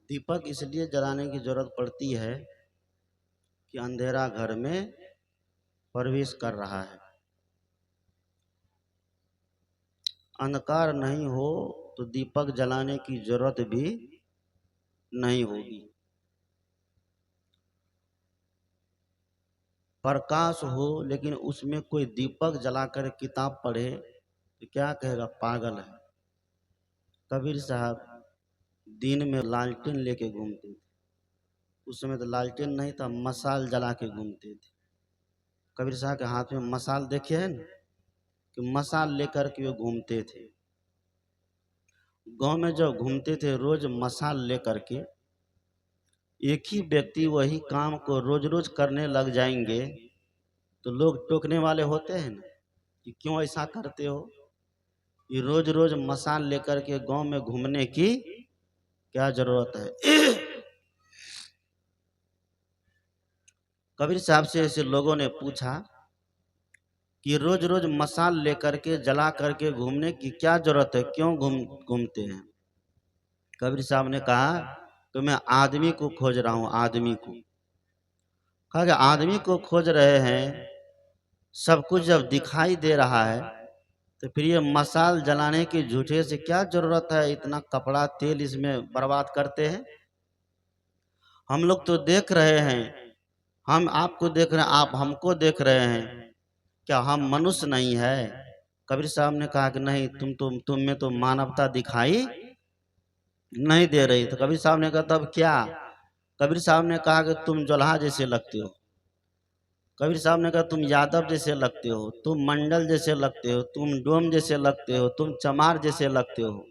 दीपक इसलिए जलाने की जरूरत पड़ती है कि अंधेरा घर में प्रवेश कर रहा है। अंधकार नहीं हो तो दीपक जलाने की जरूरत भी नहीं होगी। प्रकाश हो लेकिन उसमें कोई दीपक जलाकर किताब पढ़े तो क्या कहेगा, पागल है। कबीर साहब दिन में लालटेन लेके घूमते थे। उस समय तो लालटेन नहीं था, मशाल जला के घूमते थे। कबीर साहब के हाथ में मशाल देखे हैं ना, कि मशाल लेकर के वो घूमते थे। गांव में जब घूमते थे रोज मशाल लेकर के, एक ही व्यक्ति वही काम को रोज रोज करने लग जाएंगे तो लोग टोकने वाले होते हैं ना कि क्यों ऐसा करते हो। ये रोज रोज मशाल लेकर के गांव में घूमने की क्या जरूरत है। कबीर साहब से ऐसे लोगों ने पूछा कि रोज रोज मशाल लेकर के जला करके घूमने की क्या जरूरत है, क्यों घूमते हैं। कबीर साहब ने कहा तो मैं आदमी को खोज रहा हूं। आदमी को कहा कि आदमी को खोज रहे हैं, सब कुछ जब दिखाई दे रहा है तो फिर ये मशाल जलाने की झूठे से क्या जरूरत है, इतना कपड़ा तेल इसमें बर्बाद करते हैं। हम लोग तो देख रहे हैं, हम आपको देख रहे हैं, आप हमको देख रहे हैं, क्या हम मनुष्य नहीं है। कबीर साहब ने कहा कि नहीं, तुम में तो मानवता दिखाई नहीं दे रही। तो कबीर साहब ने कहा तब क्या। कबीर साहब ने कहा कि तुम जोल्हा जैसे लगते हो। कबीर साहब ने कहा तुम यादव जैसे लगते हो, तुम मंडल जैसे लगते हो, तुम डोम जैसे लगते हो, तुम चमार जैसे लगते हो,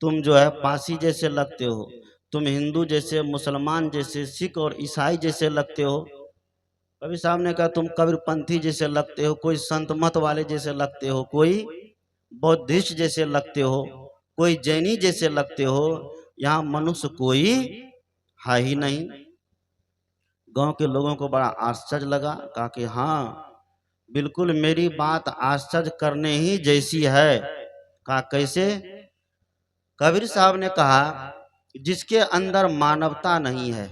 तुम जो है पासी जैसे लगते हो, तुम हिंदू जैसे, मुसलमान जैसे, सिख और ईसाई जैसे लगते हो। कबीर साहब ने कहा तुम कबीरपंथी जैसे लगते हो, कोई संत मत वाले जैसे लगते हो, कोई बौद्धिस्ट जैसे लगते हो, कोई जैनी जैसे लगते हो। यहाँ मनुष्य कोई है ही नहीं। गांव के लोगों को बड़ा आश्चर्य लगा। कहा कि हाँ बिल्कुल मेरी बात आश्चर्य करने ही जैसी है। कहा कैसे। कबीर साहब ने कहा जिसके अंदर मानवता नहीं है,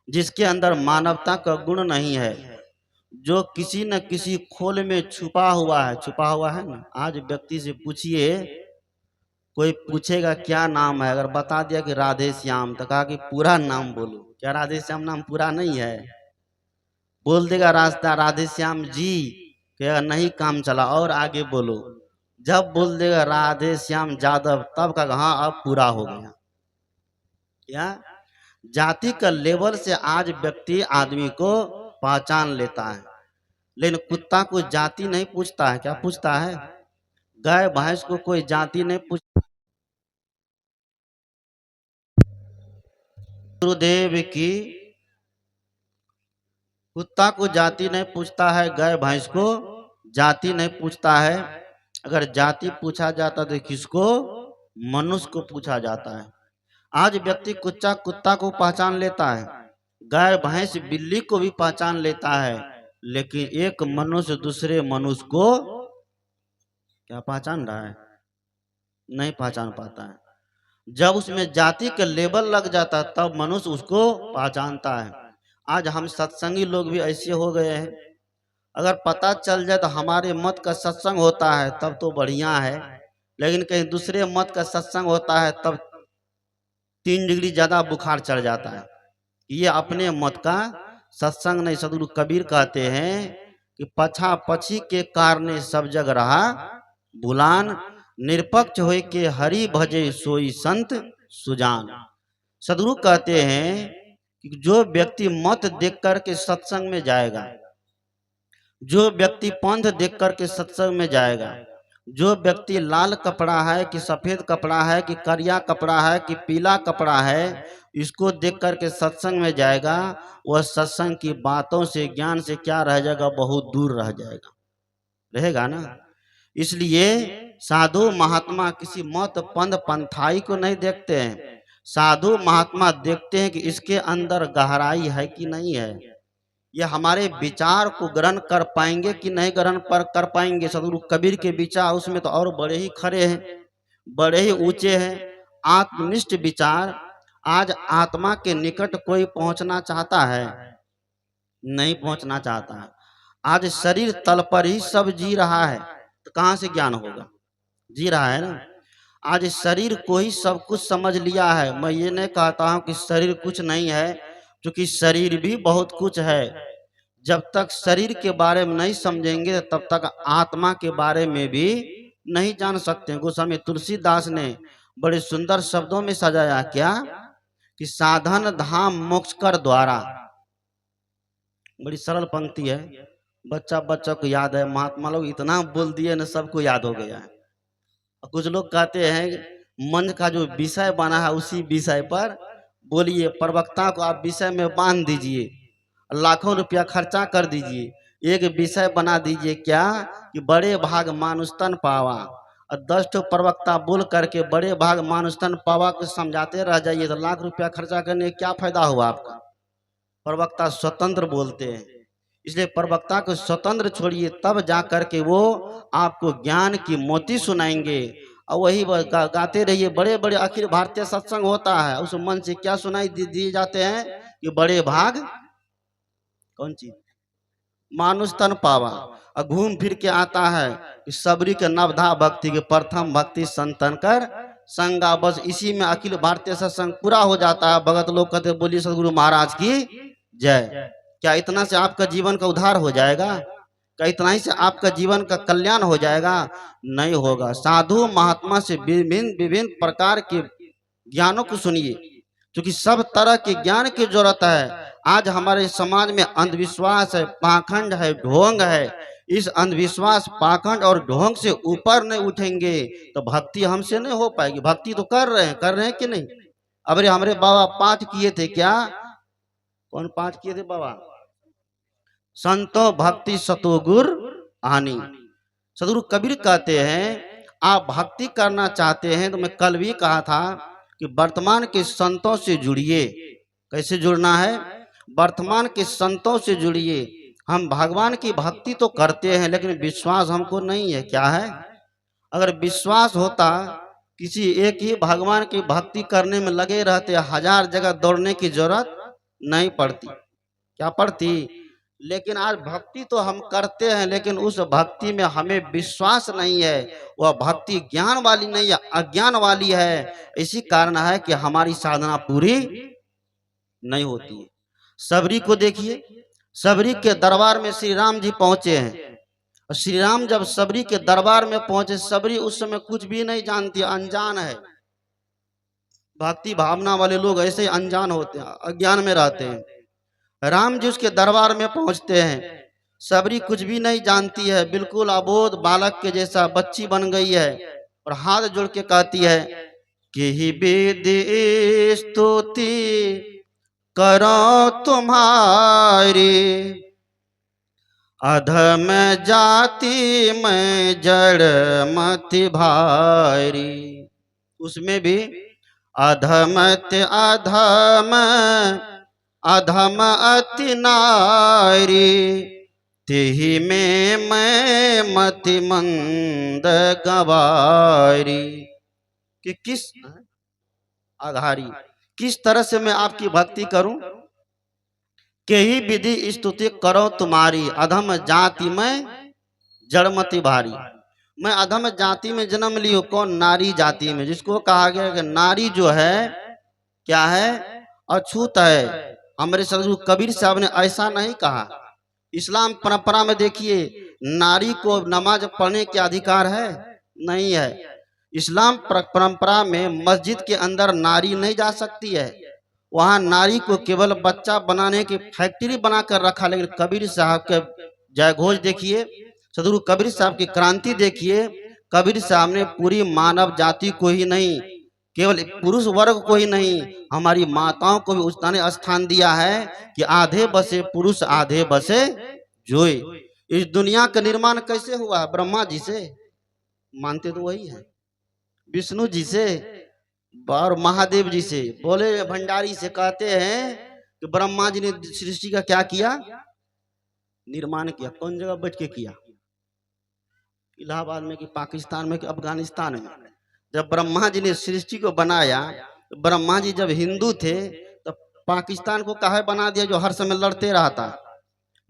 जिसके अंदर मानवता का गुण नहीं है, जो किसी न किसी खोल में छुपा हुआ है, छुपा हुआ है ना। आज व्यक्ति से पूछिए, कोई पूछेगा क्या नाम है, अगर बता दिया कि राधे श्याम तो कहा कि पूरा नाम बोलो। क्या राधे श्याम नाम पूरा नहीं है। बोल देगा रास्ता राधे श्याम जी, क्या नहीं काम चला, और आगे बोलो। जब बोल देगा राधे श्याम यादव तब कहा हाँ अब पूरा हो गया। क्या जाति का लेवल से आज व्यक्ति आदमी को पहचान लेता है, लेकिन कुत्ता को जाति नहीं पूछता है। क्या पूछता है। गाय भैंस को कोई जाति नहीं पूछता। गुरुदेव की कुत्ता को जाति नहीं पूछता है, गाय भैंस को जाति नहीं पूछता है। अगर जाति पूछा जाता तो किसको, मनुष्य को पूछा जाता है। आज व्यक्ति कुत्ता को पहचान लेता है, गाय भैंस बिल्ली को भी पहचान लेता है, लेकिन एक मनुष्य दूसरे मनुष्य को क्या पहचान रहा है, नहीं पहचान पाता है। जब उसमें जाति का लेबल लग जाता है तब मनुष्य उसको पहचानता है। आज हम सत्संगी लोग भी ऐसे हो गए हैं, अगर पता चल जाए तो हमारे मत का सत्संग होता है तब तो बढ़िया है, लेकिन कहीं दूसरे मत का सत्संग होता है तब 3 डिग्री ज्यादा बुखार चढ़ जाता है। ये अपने मत का सत्संग नहीं। सदगुरु कबीर कहते हैं कि पछा पछी के कारणे सब जग रहा भूलान, निरपक्ष होय के हरि भजे सोई संत सुजान। सदगुरु कहते हैं कि जो व्यक्ति मत देख करके सत्संग में जाएगा, जो व्यक्ति पंथ देख करके सत्संग में जाएगा, जो व्यक्ति लाल कपड़ा है कि सफेद कपड़ा है कि करिया कपड़ा है कि पीला कपड़ा है, इसको देख करके सत्संग में जाएगा, वह सत्संग की बातों से ज्ञान से क्या रह जाएगा, बहुत दूर रह जाएगा, रहेगा ना। इसलिए साधु महात्मा किसी मत पंथ पंथाई को नहीं देखते हैं। साधु महात्मा देखते हैं कि इसके अंदर गहराई है कि नहीं है, ये हमारे विचार को ग्रहण कर पाएंगे कि नहीं ग्रहण कर पाएंगे। सदगुरु कबीर के विचार उसमें तो और बड़े ही खरे हैं, बड़े ही ऊंचे हैं। आत्मनिष्ठ विचार, आज आत्मा के निकट कोई पहुंचना चाहता है? नहीं पहुंचना चाहता है। आज शरीर तल पर ही सब जी रहा है, तो कहाँ से ज्ञान होगा? जी रहा है ना। आज शरीर को ही सब कुछ समझ लिया है। मैं ये नहीं कहता हूँ कि शरीर कुछ नहीं है, क्योंकि शरीर भी बहुत कुछ है। जब तक शरीर के बारे में नहीं समझेंगे तब तक आत्मा के बारे में भी नहीं जान सकते। गोस्वामी तुलसीदास ने बड़े सुंदर शब्दों में सजाया क्या, कि साधन धाम मोक्ष कर द्वारा। बड़ी सरल पंक्ति है, बच्चा बच्चा को याद है। महात्मा लोग इतना बोल दिए ना, सबको याद हो गया है। और कुछ लोग कहते हैं मंच का जो विषय बना है उसी विषय पर बोलिए, प्रवक्ता को आप विषय में बांध दीजिए, लाखों रुपया खर्चा कर दीजिए, एक विषय बना दीजिए क्या, कि बड़े भाग मानुस्तन पावा, और 10 ठो प्रवक्ता बोल करके बड़े भाग मानुस्तन पावा को समझाते रह जाइए, तो लाख रुपया खर्चा करने क्या फायदा हुआ आपका? प्रवक्ता स्वतंत्र बोलते हैं, इसलिए प्रवक्ता को स्वतंत्र छोड़िए, तब जा करके वो आपको ज्ञान की मोती सुनाएंगे। और वही गाते रहिए। बड़े बड़े अखिल भारतीय सत्संग होता है, उस मन से क्या सुनाई दिए जाते हैं, कि बड़े भाग कौन चीज मानुष तन पावा, और घूम फिर के आता है कि सबरी के नवधा भक्ति के प्रथम भक्ति संतन कर संगा। बस इसी में अखिल भारतीय सत्संग पूरा हो जाता है। भगत लोग कहते बोलिए सदगुरु महाराज की जय। क्या इतना से आपका जीवन का उद्धार हो जाएगा? क्या इतना ही से आपका जीवन का कल्याण हो जाएगा? नहीं होगा। साधु महात्मा से विभिन्न विभिन्न प्रकार के ज्ञानों को सुनिए, क्योंकि सब तरह के ज्ञान की जरूरत है। आज हमारे समाज में अंधविश्वास है, पाखंड है, ढोंग है। इस अंधविश्वास, पाखंड और ढोंग से ऊपर नहीं उठेंगे तो भक्ति हमसे नहीं हो पाएगी। भक्ति तो कर रहे हैं कि नहीं? अब हमारे बाबा 5 किए थे क्या? कौन 5 किए थे बाबा? संतो भक्ति सतो गुर आनी। सदगुरु कबीर कहते हैं आप भक्ति करना चाहते हैं तो मैं कल भी कहा था कि वर्तमान के संतों से जुड़िए। कैसे जुड़ना है? वर्तमान के संतों से जुड़िए। हम भगवान की भक्ति तो करते हैं लेकिन विश्वास हमको नहीं है। क्या है? अगर विश्वास होता, किसी एक ही भगवान की भक्ति करने में लगे रहते, 1000 जगह दौड़ने की जरूरत नहीं पड़ती। क्या पड़ती? लेकिन आज भक्ति तो हम करते हैं लेकिन उस भक्ति में हमें विश्वास नहीं है। वह भक्ति ज्ञान वाली नहीं है, अज्ञान वाली है। इसी कारण है कि हमारी साधना पूरी नहीं होती है। सबरी को देखिए, सबरी के दरबार में श्री राम जी पहुंचे हैं। और श्री राम जब सबरी के दरबार में पहुंचे, सबरी उस समय कुछ भी नहीं जानती, अनजान है। भक्ति भावना वाले लोग ऐसे ही अनजान होते हैं, अज्ञान में रहते हैं। राम जी उसके दरबार में पहुंचते हैं। सबरी कुछ भी नहीं जानती है, बिल्कुल अबोध बालक के जैसा बच्ची बन गई है, और हाथ जोड़ के कहती है कि ही वेद स्तुति करो तुम्हारी, अधम जाति में जड़ मति भारी। उसमें भी अधमत अधम अधम अति नारी, तेहि में मैं मति मंद गवारी। कि किस आधारी, किस तरह से मैं आपकी भक्ति करूं? के ही विधि स्तुति करो तुम्हारी, अधम जाति में जड़मति भारी। मैं अधम जाति में जन्म ली हूं। कौन? नारी जाति में, जिसको कहा गया कि नारी जो है क्या है? अछूत है। हमारे सदगुरु कबीर साहब ने ऐसा नहीं कहा। इस्लाम परंपरा में देखिए, नारी को नमाज पढ़ने के अधिकार है? नहीं है। इस्लाम परंपरा में मस्जिद के अंदर नारी नहीं जा सकती है। वहां नारी को केवल बच्चा बनाने की फैक्ट्री बनाकर रखा। लेकिन कबीर साहब के जय घोष देखिए, सदगुरु कबीर साहब की क्रांति देखिए। कबीर साहब ने पूरी मानव जाति को ही नहीं, केवल पुरुष वर्ग को ही नहीं, हमारी माताओं को भी उतना स्थान दिया है कि आधे बसे पुरुष आधे बसे जोए। इस दुनिया का निर्माण कैसे हुआ? ब्रह्मा जी से, मानते तो वही है, विष्णु जी से और महादेव जी से। बोले भंडारी से कहते हैं कि ब्रह्मा जी ने सृष्टि का क्या किया? निर्माण किया। कौन जगह बैठ के किया? इलाहाबाद में कि पाकिस्तान में कि अफगानिस्तान में? जब ब्रह्मा जी ने सृष्टि को बनाया ब्रह्मा जी जब हिंदू थे तो पाकिस्तान को काहे बना दिया जो हर समय लड़ते रहता।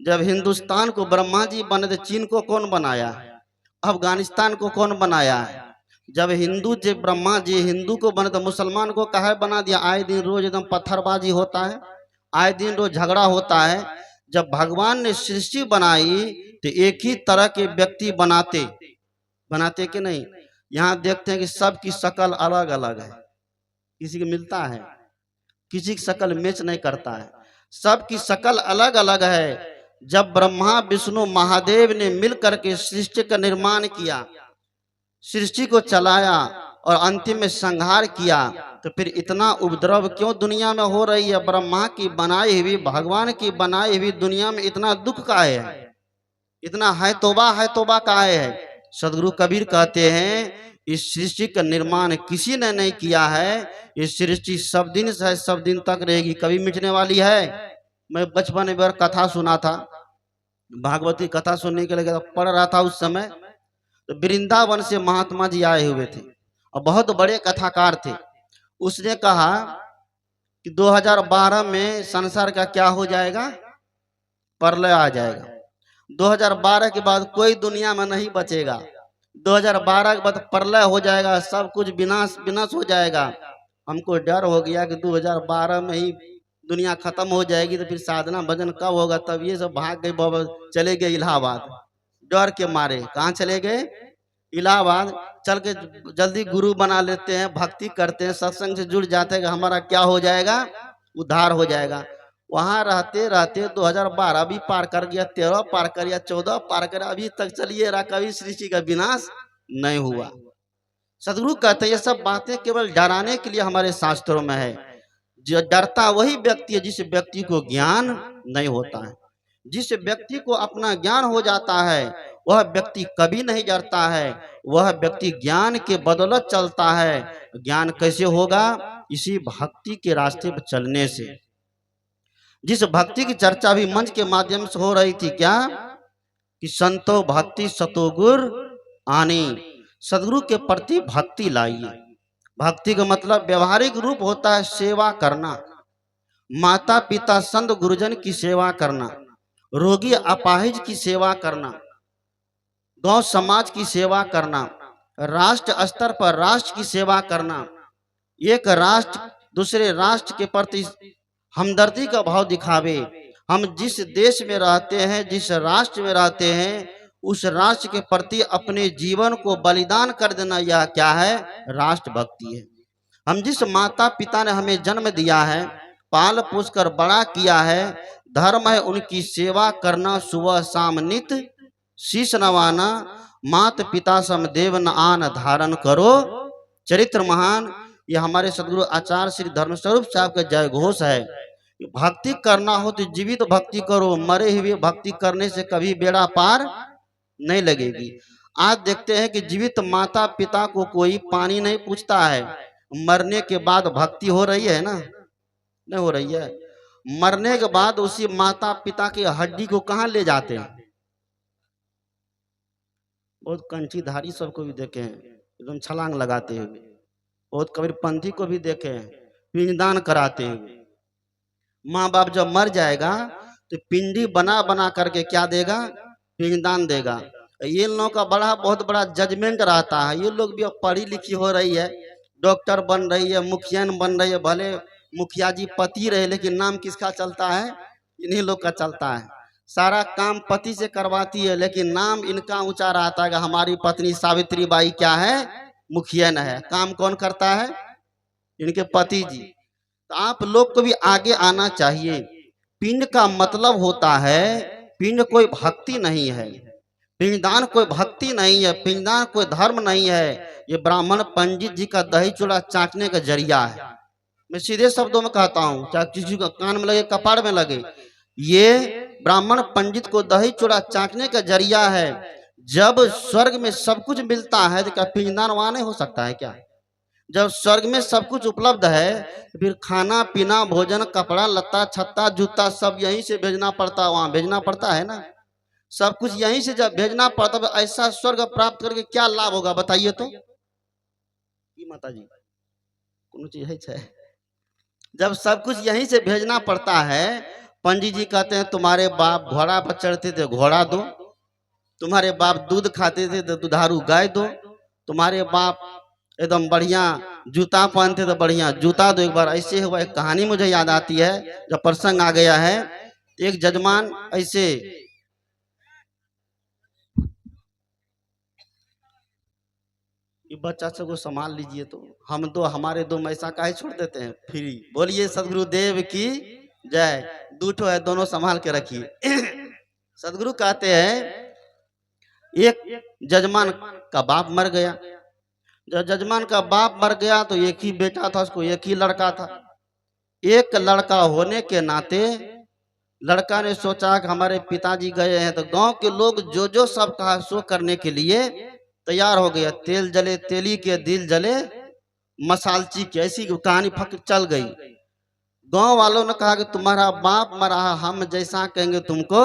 जब हिंदुस्तान को ब्रह्मा जी बने तो चीन को कौन बनाया, अफगानिस्तान को कौन बनाया है। जब हिंदू जी ब्रह्मा जी हिंदू को बने तो मुसलमान को काहे बना दिया। आए दिन रोज एकदम पत्थरबाजी होता है, आए दिन रोज झगड़ा होता है। जब भगवान ने सृष्टि बनाई तो एक ही तरह के व्यक्ति बनाते बनाते कि नहीं। यहाँ देखते हैं कि सबकी शक्ल अलग अलग है, किसी को मिलता है, किसी की शक्ल मैच नहीं करता है, सबकी शक्ल अलग अलग है। जब ब्रह्मा विष्णु महादेव ने मिल करके सृष्टि का निर्माण किया, सृष्टि को चलाया और अंतिम में संहार किया, तो फिर इतना उपद्रव क्यों दुनिया में हो रही है। ब्रह्मा की बनाई हुई भगवान की बनाई हुई दुनिया में इतना दुख का है, इतना है तोबा का है। सदगुरु कबीर कहते हैं इस सृष्टि का निर्माण किसी ने नहीं किया है, इस सृष्टि सब दिन से सब दिन तक रहेगी, कभी मिटने वाली है। मैं बचपन में बार कथा सुना था, भागवती कथा सुनने के लिए पढ़ रहा था उस समय, तो वृंदावन से महात्मा जी आए हुए थे और बहुत बड़े कथाकार थे। उसने कहा कि 2012 में संसार का क्या हो जाएगा, प्रलय आ जाएगा। 2012 के बाद कोई दुनिया में नहीं बचेगा, 2012 के बाद प्रलय हो जाएगा, सब कुछ विनाश विनाश हो जाएगा। हमको डर हो गया कि 2012 में ही दुनिया खत्म हो जाएगी, तो फिर साधना भजन कब होगा। तब ये सब भाग गए, बाबा चले गए इलाहाबाद, डर के मारे। कहाँ चले गए, इलाहाबाद। चल के जल्दी गुरु बना लेते हैं, भक्ति करते हैं, सत्संग से जुड़ जाते हैं कि हमारा क्या हो जाएगा, उद्धार हो जाएगा। वहां रहते रहते 2012 भी पार कर गया, 13 पार कर गया, 14 पार कर, अभी तक चलिए रहा, कभी सृष्टि का विनाश नहीं हुआ। सदगुरु कहते हैं ये सब बातें केवल डराने के लिए हमारे शास्त्रों में है। जो डरता वही व्यक्ति है जिस व्यक्ति को ज्ञान नहीं होता है। जिस व्यक्ति को अपना ज्ञान हो जाता है वह व्यक्ति कभी नहीं डरता है, वह व्यक्ति ज्ञान के बदौलत चलता है। ज्ञान कैसे होगा, इसी भक्ति के रास्ते पर चलने से। जिस भक्ति की चर्चा भी मंच के माध्यम से हो रही थी, क्या कि संतो भक्ति सतोगुर आनी, सदगुरु के प्रति भक्ति लाइए। भक्ति का मतलब व्यवहारिक रूप होता है सेवा करना, माता पिता संत गुरुजन की सेवा करना, रोगी अपाहिज की सेवा करना, गांव समाज की सेवा करना, राष्ट्र स्तर पर राष्ट्र की सेवा करना। एक राष्ट्र दूसरे राष्ट्र के प्रति हमदर्दी का भाव दिखावे। हम जिस देश में रहते हैं, जिस राष्ट्र में रहते हैं, उस राष्ट्र के प्रति अपने जीवन को बलिदान कर देना, यह क्या है, राष्ट्र भक्ति है। हम जिस माता पिता ने हमें जन्म दिया है, पाल पोस कर बड़ा किया है, धर्म है उनकी सेवा करना, सुबह शाम नित शीश नवाना, मात पिता सम देव न आन धारण करो चरित्र महान। ये हमारे सदगुरु आचार्य श्री धर्मस्वरूप साहब का जय घोष है। भक्ति करना हो तो जीवित भक्ति करो, मरे हुए भक्ति करने से कभी बेड़ा पार नहीं लगेगी। आज देखते हैं कि जीवित माता पिता को कोई पानी नहीं पूछता है, मरने के बाद भक्ति हो रही है ना, नहीं हो रही है। मरने के बाद उसी माता पिता की हड्डी को कहाँ ले जाते हैं। बहुत कंचीधारी सबको भी देखे हैं एकदम छलांग लगाते हुए, बहुत कबीरपंथी को भी देखे हैं पिंडदान कराते हुए। माँ बाप जब मर जाएगा तो पिंडी बना बना करके क्या देगा, पिंडदान देगा। ये लोगों का बड़ा बहुत बड़ा जजमेंट रहता है। ये लोग भी अब पढ़ी लिखी हो रही है, डॉक्टर बन रही है, मुखियान बन रही है, भले मुखिया जी पति रहे लेकिन नाम किसका चलता है, इन्हीं लोग का चलता है। सारा काम पति से करवाती है लेकिन नाम इनका ऊंचा रहता है कि हमारी पत्नी सावित्री बाई क्या है, मुखियन है। काम कौन करता है, इनके पति जी। तो आप लोग को भी आगे आना चाहिए। पिंड का मतलब होता है, पिंड कोई भक्ति नहीं है, पिंडदान कोई भक्ति नहीं है, पिंडदान कोई धर्म नहीं है। ये ब्राह्मण पंडित जी का दही चूड़ा चाटने का जरिया है। मैं सीधे शब्दों में कहता हूँ, चाहे किसी का कान में लगे कपाड़ में लगे, ये ब्राह्मण पंडित को दही चूड़ा चाटने का जरिया है। जब स्वर्ग में सब कुछ मिलता है तो क्या पिंडदान वहां नहीं हो सकता है क्या। जब स्वर्ग में सब कुछ उपलब्ध है तो फिर खाना पीना भोजन कपड़ा लत्ता छत्ता जूता सब यहीं से भेजना पड़ता है, वहां भेजना पड़ता है ना। सब कुछ यहीं से जब भेजना पड़ता है, ऐसा स्वर्ग प्राप्त करके क्या लाभ होगा बताइए तो। माता जी कोनो चीज है। जब सब कुछ यहीं से भेजना पड़ता है, पंडित जी कहते हैं तुम्हारे बाप घोड़ा पर चढ़ते थे घोड़ा दो, तुम्हारे बाप दूध खाते थे तो दुधारू गाय दो, तुम्हारे बाप एकदम बढ़िया जूता पहनते तो बढ़िया जूता दो। एक बार ऐसे हुआ, एक कहानी मुझे याद आती है, जब प्रसंग आ गया है। एक जजमान ऐसे ये बच्चा सबको संभाल लीजिए, तो हम दो हमारे दो मैसा काहे छोड़ देते हैं फ्री। बोलिए सदगुरुदेव की जय। दूठो है दोनों संभाल के रखिए। सदगुरु कहते हैं एक जजमान का बाप मर गया। जब जजमान का बाप मर गया तो एक ही बेटा था, उसको एक ही लड़का था। एक लड़का होने के नाते लड़का ने सोचा कि हमारे पिताजी गए हैं, तो गांव के लोग जो जो सब कहा सो करने के लिए तैयार हो गया। तेल जले तेली के दिल जले मसालची की ऐसी कहानी फक चल गई। गांव वालों ने कहा कि तुम्हारा बाप मरा, हम जैसा कहेंगे तुमको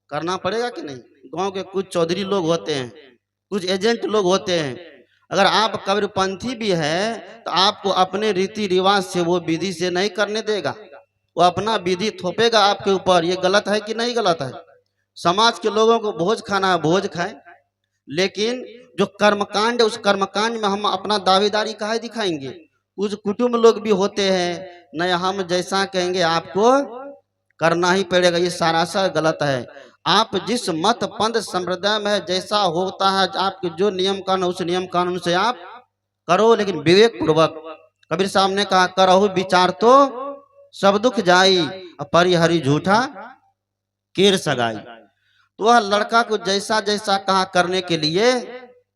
करना पड़ेगा कि नहीं। गांव के कुछ चौधरी लोग होते हैं, कुछ एजेंट लोग होते हैं, अगर आप कबीरपंथी भी है तो आपको अपने रीति रिवाज से वो विधि से नहीं करने देगा, वो अपना विधि थोपेगा आपके ऊपर। ये गलत है कि नहीं गलत है। समाज के लोगों को भोज खाना है भोज खाए, लेकिन जो कर्मकांड उस कर्मकांड में हम अपना दावेदारी काहे दिखाएंगे। कुछ कुटुंब लोग भी होते हैं, नहीं हम जैसा कहेंगे आपको करना ही पड़ेगा, ये सरासर गलत है। आप जिस मत पंथ संप्रदाय में जैसा होता है, आपके जो नियम कानून उस नियम कानून से आप करो, लेकिन विवेक पूर्वक। कबीर साहब ने कहा करहु विचार तो सब दुख जाई, परिहरि झूठा केर सगाई। तो वह लड़का को जैसा जैसा कहा करने के लिए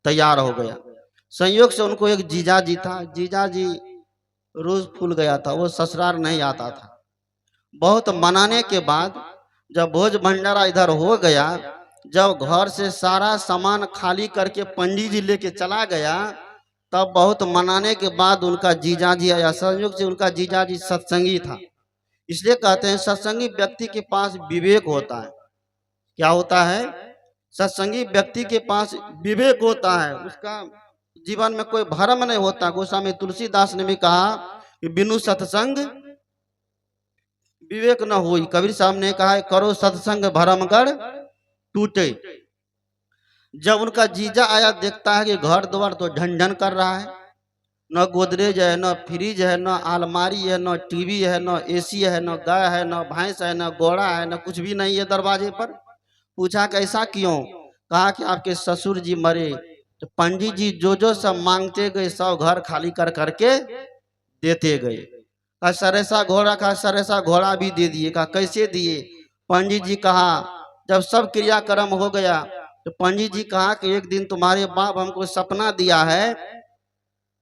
तैयार हो गया। संयोग से उनको एक जीजा जी था, जीजा जी रोज फूल गया था, वो ससुराल नहीं आता था। बहुत मनाने के बाद जब भोज भंडारा इधर हो गया, जब घर से सारा सामान खाली करके पंडित जी लेके चला गया, तब बहुत मनाने के बाद उनका जीजा जी आया। संयोग से उनका जीजा जी सत्संगी था। इसलिए कहते हैं सत्संगी व्यक्ति के पास विवेक होता है। क्या होता है? सत्संगी व्यक्ति के पास विवेक होता है, उसका जीवन में कोई भ्रम नहीं होता। गोस्वामी तुलसीदास ने भी कहा कि बिनु सत्संग विवेक न होई। कबीर साहब ने कहा करो सत्संग भरमगढ़ टूटे। जब उनका जीजा आया, देखता है कि घर द्वार तो ढन कर रहा है, न गोदरेज है, न फ्रिज है, न अलमारी है, न टीवी है, न एसी है, न गाय है, न भैंस है, न घोड़ा है, न कुछ भी नहीं है दरवाजे पर। पूछा कैसा क्यों? कहा कि आपके ससुर जी मरे, तो पंडित जी जो जो सब मांगते गए सब घर खाली कर करके देते गए। कहा सरेसा घोड़ा, कहा सरेसा घोड़ा भी दे दिए। कहा कैसे दिए? पंडित जी कहा जब सब क्रियाक्रम हो गया तो पंडित जी कहा कि एक दिन तुम्हारे बाप हमको सपना दिया है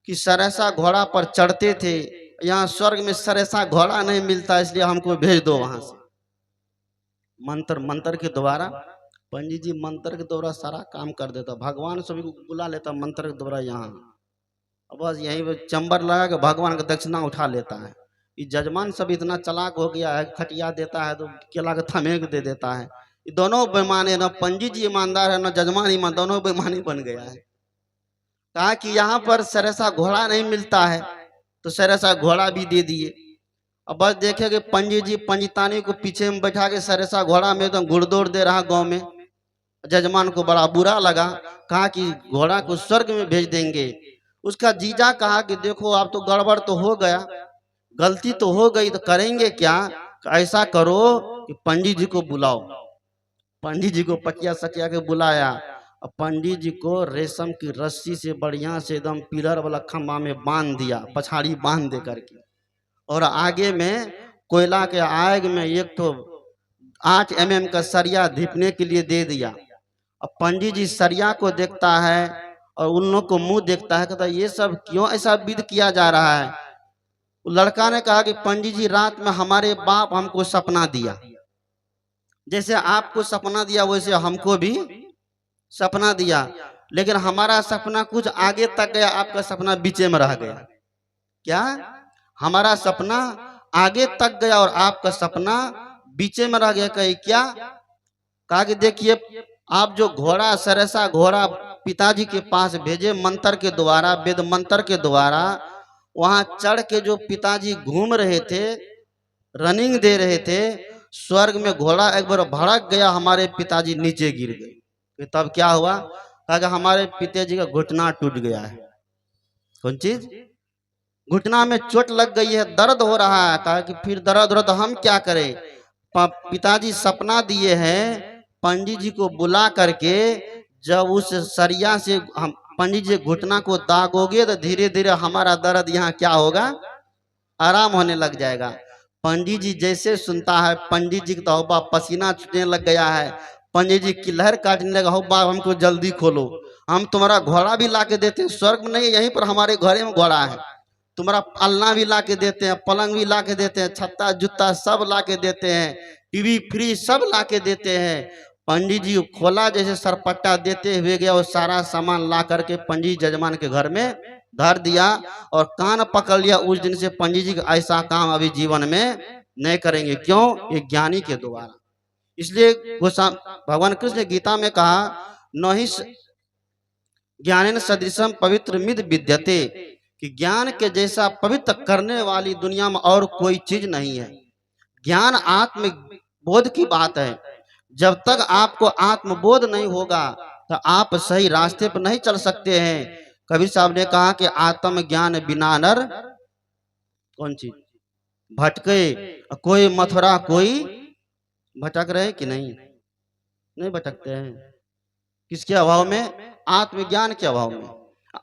कि सरेसा घोड़ा पर चढ़ते थे, यहाँ स्वर्ग में सरेसा घोड़ा नहीं मिलता, इसलिए हमको भेज दो वहां से। मंत्र के द्वारा पंडित जी मंत्र के द्वारा सारा काम कर देता, भगवान सभी को बुला लेता मंत्र के द्वारा यहाँ। बस यहीं पे चंबर लगा के भगवान का दक्षिणा उठा लेता है। ये जजमान सब इतना चालाक हो गया है, खटिया देता है तो केला का थमेक दे देता है। ये दोनों बेईमानी, न पंडित जी ईमानदार है न जजमान ईमान, दोनों बेईमानी बन गया है। कहा कि यहाँ पर सरेसा घोड़ा नहीं मिलता है, तो सरेसा घोड़ा भी दे दिए। अब बस देखे कि पंडित जी पंडितानी को पीछे में बैठा के सरेसा घोड़ा में एकदम घुड़दौड़ दे रहा गांव में। जजमान को बड़ा बुरा लगा, कहा कि घोड़ा को स्वर्ग में भेज देंगे। उसका जीजा कहा कि देखो आप तो गड़बड़ तो हो गया, गलती तो हो गई, तो करेंगे क्या? ऐसा करो कि पंडित जी को बुलाओ। पंडित जी को पकिया सकिया के बुलाया, और पंडित जी को रेशम की रस्सी से बढ़िया से एकदम पिलर वाला खंभा में बांध दिया, पछाड़ी बांध दे करके, और आगे में कोयला के आग में एक तो 8 mm का सरिया धिपने के लिए दे दिया। अब पंडित जी सरिया को देखता है और उन लोग को मुंह देखता है, कहता ये सब क्यों ऐसा विध किया जा रहा है? लड़का ने कहा कि पंडित जी रात में हमारे बाप हमको सपना दिया, जैसे आपको सपना दिया वैसे हमको भी सपना दिया, लेकिन हमारा सपना कुछ आगे तक गया, आपका सपना बीचे में रह गया। क्या? हमारा सपना आगे तक गया और आपका सपना बीचे में रह गया। कही क्या? कहा कि देखिए आप जो घोड़ा सरेसा घोड़ा पिताजी के पास भेजे मंत्र के द्वारा, वेद मंत्र के द्वारा, वहां चढ़ के जो पिताजी घूम रहे थे, रनिंग दे रहे थे, स्वर्ग में घोड़ा एक बार भड़क गया, हमारे पिताजी नीचे गिर गए। कि तब क्या हुआ? कहा कि हमारे पिताजी का घुटना टूट गया है। कौन चीज? घुटना में चोट लग गई है, दर्द हो रहा है। कहा कि फिर दर्द हो रहा तो हम क्या करें? पिताजी सपना दिए हैं पंडित जी को बुला करके, जब उस सरिया से हम पंडित जी घुटना को दागोगे तो धीरे धीरे हमारा दर्द यहाँ क्या होगा? आराम होने लग जाएगा। पंडित जी जैसे सुनता है, पंडित जी का तो पसीना छूटने लग गया है, पंडित जी की लहर काटने लगा, हो बाप हमको जल्दी खोलो, हम तुम्हारा घोड़ा भी ला के देते हैं, स्वर्ग में नहीं यहीं पर हमारे घरे में घोड़ा है, तुम्हारा पलना भी ला के देते हैं, पलंग भी ला के देते हैं, छत्ता जूता सब ला के देते हैं, टीवी फ्रिज सब ला के देते हैं। पंडित जी खोला, जैसे सरपट्टा देते हुए गया, वो सारा सामान ला करके पंडित जजमान के घर में धर दिया और कान पकड़ लिया। उस दिन से पंडित जी का ऐसा काम अभी जीवन में नहीं करेंगे। क्यों? ये ज्ञानी के द्वारा। इसलिए भगवान कृष्ण ने गीता में कहा, नहीं ज्ञानेन सदृशम पवित्र मिद विद्यते, कि ज्ञान के जैसा पवित्र करने वाली दुनिया में और कोई चीज नहीं है। ज्ञान आत्म बोध की बात है। जब तक आपको आत्मबोध नहीं होगा तो आप सही रास्ते पर नहीं चल सकते हैं। कबीर साहब ने कहा कि आत्म ज्ञान बिना नर कौन चीज भटके, कोई मथुरा कोई भटक रहे कि नहीं? नहीं भटकते हैं। किसके अभाव में? आत्मज्ञान के अभाव में।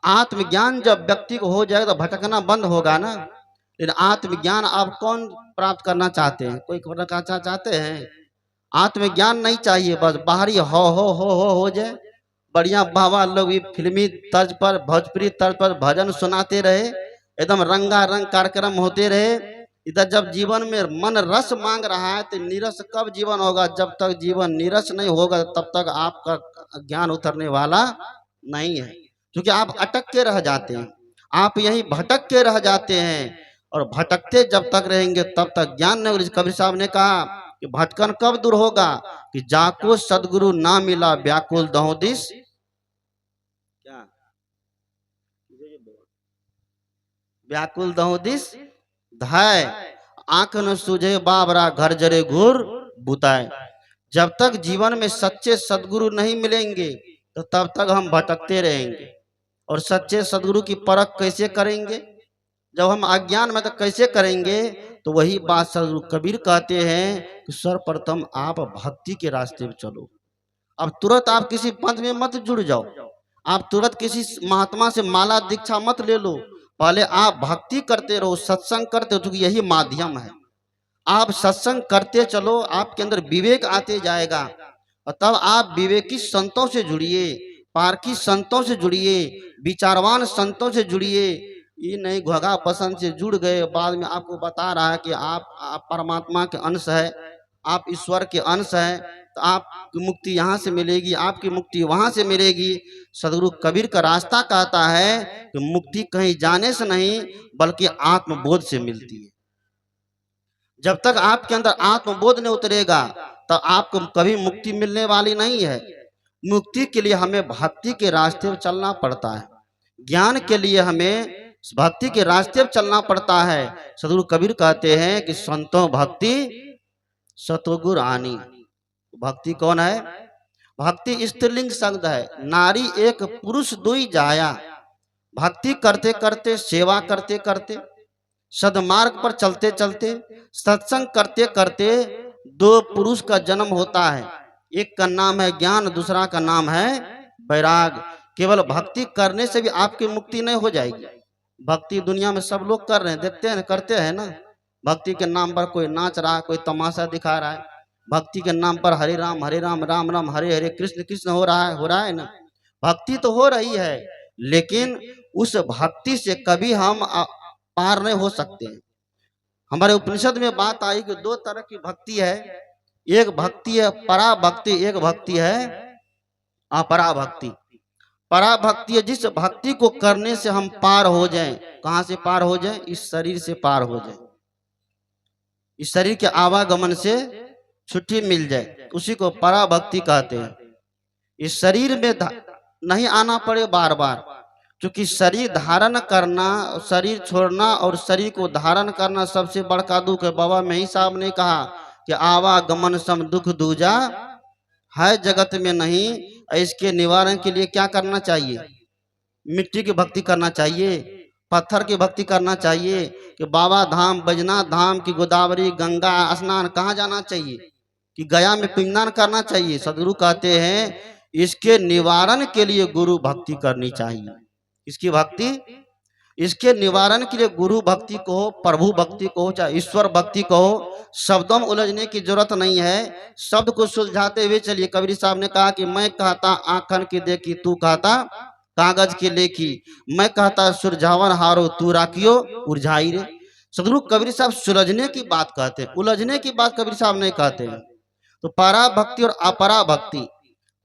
आत्मज्ञान जब व्यक्ति को हो जाएगा तो भटकना बंद होगा ना। लेकिन आत्मज्ञान आप कौन प्राप्त करना चाहते हैं? कोई करना चाहते हैं? आत्मज्ञान नहीं चाहिए, बस बाहरी हो जाए, बढ़िया बाबा लोग भी फिल्मी तर्ज पर, भोजपुरी तर्ज पर भजन सुनाते रहे, एकदम रंगारंग कार्यक्रम होते रहे। इधर जब जीवन में मन रस मांग रहा है तो नीरस कब जीवन होगा? जब तक जीवन नीरस नहीं होगा तब तक आपका ज्ञान उतरने वाला नहीं है। क्योंकि आप अटक के रह जाते हैं, आप यही भटक के रह जाते हैं, और भटकते जब तक रहेंगे तब तक ज्ञान नहीं। कबीर साहब ने कहा कि भटकन कब दूर होगा? कि जाको सदगुरु ना मिला व्याकुल दहो दिस, क्या व्याकुल दहो दिस धाय, आंख न सूझे बाबरा घर जरे घूर बुताए। जब तक जीवन में सच्चे सदगुरु नहीं मिलेंगे तो तब तक हम भटकते रहेंगे। और सच्चे सदगुरु की परख कैसे करेंगे? जब हम अज्ञान में तो कैसे करेंगे? तो वही बात सदगुरु कबीर कहते हैं कि सर्वप्रथम आप भक्ति के रास्ते पे चलो। अब तुरंत आप किसी पंथ में मत जुड़ जाओ, आप तुरंत किसी महात्मा से माला दीक्षा मत ले लो, पहले आप भक्ति करते रहो, सत्संग करते रहो, क्योंकि यही माध्यम है। आप सत्संग करते चलो, आपके अंदर विवेक आते जाएगा, और तब आप विवेकी संतों से जुड़िए, पारखी संतों से जुड़िए, विचारवान संतों से जुड़िए। ये नहीं घोगा पसंद से जुड़ गए, बाद में आपको बता रहा है कि आप परमात्मा के अंश है, आप ईश्वर के अंश हैं, तो आपकी मुक्ति यहाँ से मिलेगी, आपकी मुक्ति वहां से मिलेगी। सदगुरु कबीर का रास्ता कहता है कि मुक्ति कहीं जाने से नहीं बल्कि आत्मबोध से मिलती है। जब तक आपके अंदर आत्मबोध नहीं उतरेगा तो आपको कभी मुक्ति मिलने वाली नहीं है। मुक्ति के लिए हमें भक्ति के रास्ते पर चलना पड़ता है, ज्ञान के लिए हमें भक्ति के रास्ते पर चलना पड़ता है। सदगुरु कबीर कहते हैं कि संतों भक्ति सतगुर आनी। भक्ति कौन है? भक्ति स्त्रीलिंग शब्द है, नारी एक पुरुष दुई जाया। भक्ति करते करते, सेवा करते करते, सदमार्ग पर चलते चलते, सत्संग करते करते दो पुरुष का जन्म होता है। एक का नाम है ज्ञान, दूसरा का नाम है वैराग। केवल भक्ति करने से भी आपकी मुक्ति नहीं हो जाएगी। भक्ति दुनिया में सब लोग कर रहे हैं, देखते हैं, करते हैं ना। भक्ति के नाम पर कोई नाच रहा है, कोई तमाशा दिखा रहा है, भक्ति के नाम पर हरे राम राम राम हरे हरे कृष्ण कृष्ण हो रहा है ना। भक्ति तो हो रही है, लेकिन उस भक्ति से कभी हम पार नहीं हो सकते हैं। हमारे उपनिषद में बात आई कि दो तरह की भक्ति है, एक भक्ति है पराभक्ति, एक भक्ति है अपराभक्ति। पराभक्ति है जिस भक्ति को करने से हम पार हो जाएं। कहां से पार हो जाएं? इस शरीर से पार हो जाएं, इस शरीर के आवागमन से छुट्टी मिल जाए, उसी को पराभक्ति कहते हैं। इस शरीर में नहीं आना पड़े बार बार, क्योंकि शरीर धारण करना, शरीर छोड़ना और शरीर को धारण करना सबसे बड़का दुख है। बाबा मही साहब ने कहा कि आवागमन सम दुख दूजा है जगत में नहीं। इसके निवारण के लिए क्या करना चाहिए? मिट्टी की भक्ति करना चाहिए, पत्थर की भक्ति करना चाहिए। कि बाबा धाम, बैजनाथ धाम की गोदावरी गंगा स्नान कहाँ जाना चाहिए? कि गया में पिंडदान करना चाहिए। सदगुरु कहते हैं इसके निवारण के लिए गुरु भक्ति करनी चाहिए। इसकी भक्ति, इसके निवारण के लिए गुरु भक्ति को हो, प्रभु भक्ति को हो, चाहे ईश्वर भक्ति को हो, शब्दों में उलझने की जरूरत नहीं है। शब्द को सुलझाते हुए चलिए। कबीर साहब ने कहा कि मैं कहता आंखन की देखी, तू कहता कागज के लेखी, मैं कहता सुरझावन हारो, तू राखियो उलझाई रे। सदगुरु कबीर साहब सुलझने की बात कहते हैं, उलझने की बात कबीर साहब नहीं कहते हैं। तो परा भक्ति और अपरा भक्ति,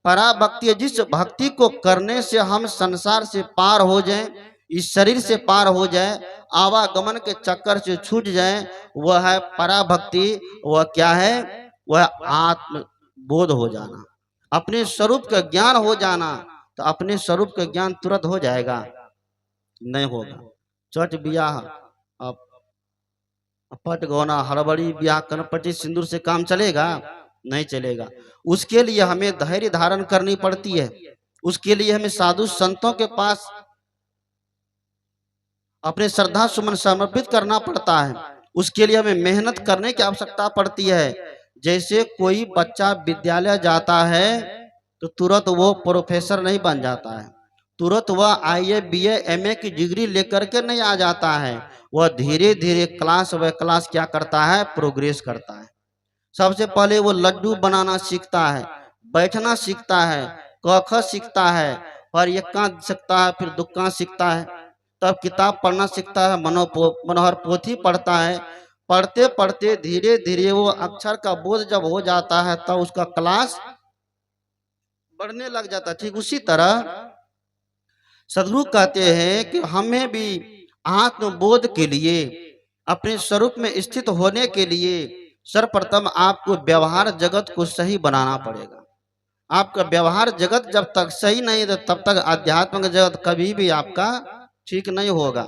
परा भक्ति है जिस भक्ति को करने से हम संसार से पार हो जाएं, इस शरीर से पार हो जाए, आवागमन के चक्कर से छूट जाए, वह है परा भक्ति। वह क्या है? वह आत्म बोध हो जाना, अपने स्वरूप का ज्ञान हो जाना। तो अपने स्वरूप का ज्ञान तुरंत हो जाएगा? नहीं होगा। चट ब्याह, अब पट गौना, हड़बड़ी ब्याह, कनपटी सिंदूर से काम चलेगा? नहीं चलेगा। उसके लिए हमें धैर्य धारण करनी पड़ती है। उसके लिए हमें साधु संतों के पास अपने श्रद्धा सुमन समर्पित करना पड़ता है। उसके लिए हमें मेहनत करने की आवश्यकता पड़ती है। जैसे कोई बच्चा विद्यालय जाता है तो तुरंत वो प्रोफेसर नहीं बन जाता है, तुरंत वह IAS BA MA की डिग्री लेकर के नहीं आ जाता है। वह धीरे धीरे क्लास व क्लास क्या करता है? प्रोग्रेस करता है। सबसे पहले वो लड्डू बनाना सीखता है, बैठना सीखता है, क ख सीखता है, पर यक्का सीखता है, फिर दुक्का सीखता है, तब किताब पढ़ना सीखता है, मनोहर पोथी पढ़ता है। पढ़ते पढ़ते धीरे धीरे वो अक्षर का बोध जब हो जाता है तब उसका क्लास बढ़ने लग जाता है। ठीक उसी तरह सदगुरु कहते हैं कि हमें भी आत्मबोध के लिए, अपने स्वरूप में स्थित होने के लिए सर्वप्रथम आपको व्यवहार जगत को सही बनाना पड़ेगा। आपका व्यवहार जगत जब तक सही नहीं है तब तक आध्यात्मिक जगत कभी भी आपका ठीक नहीं होगा।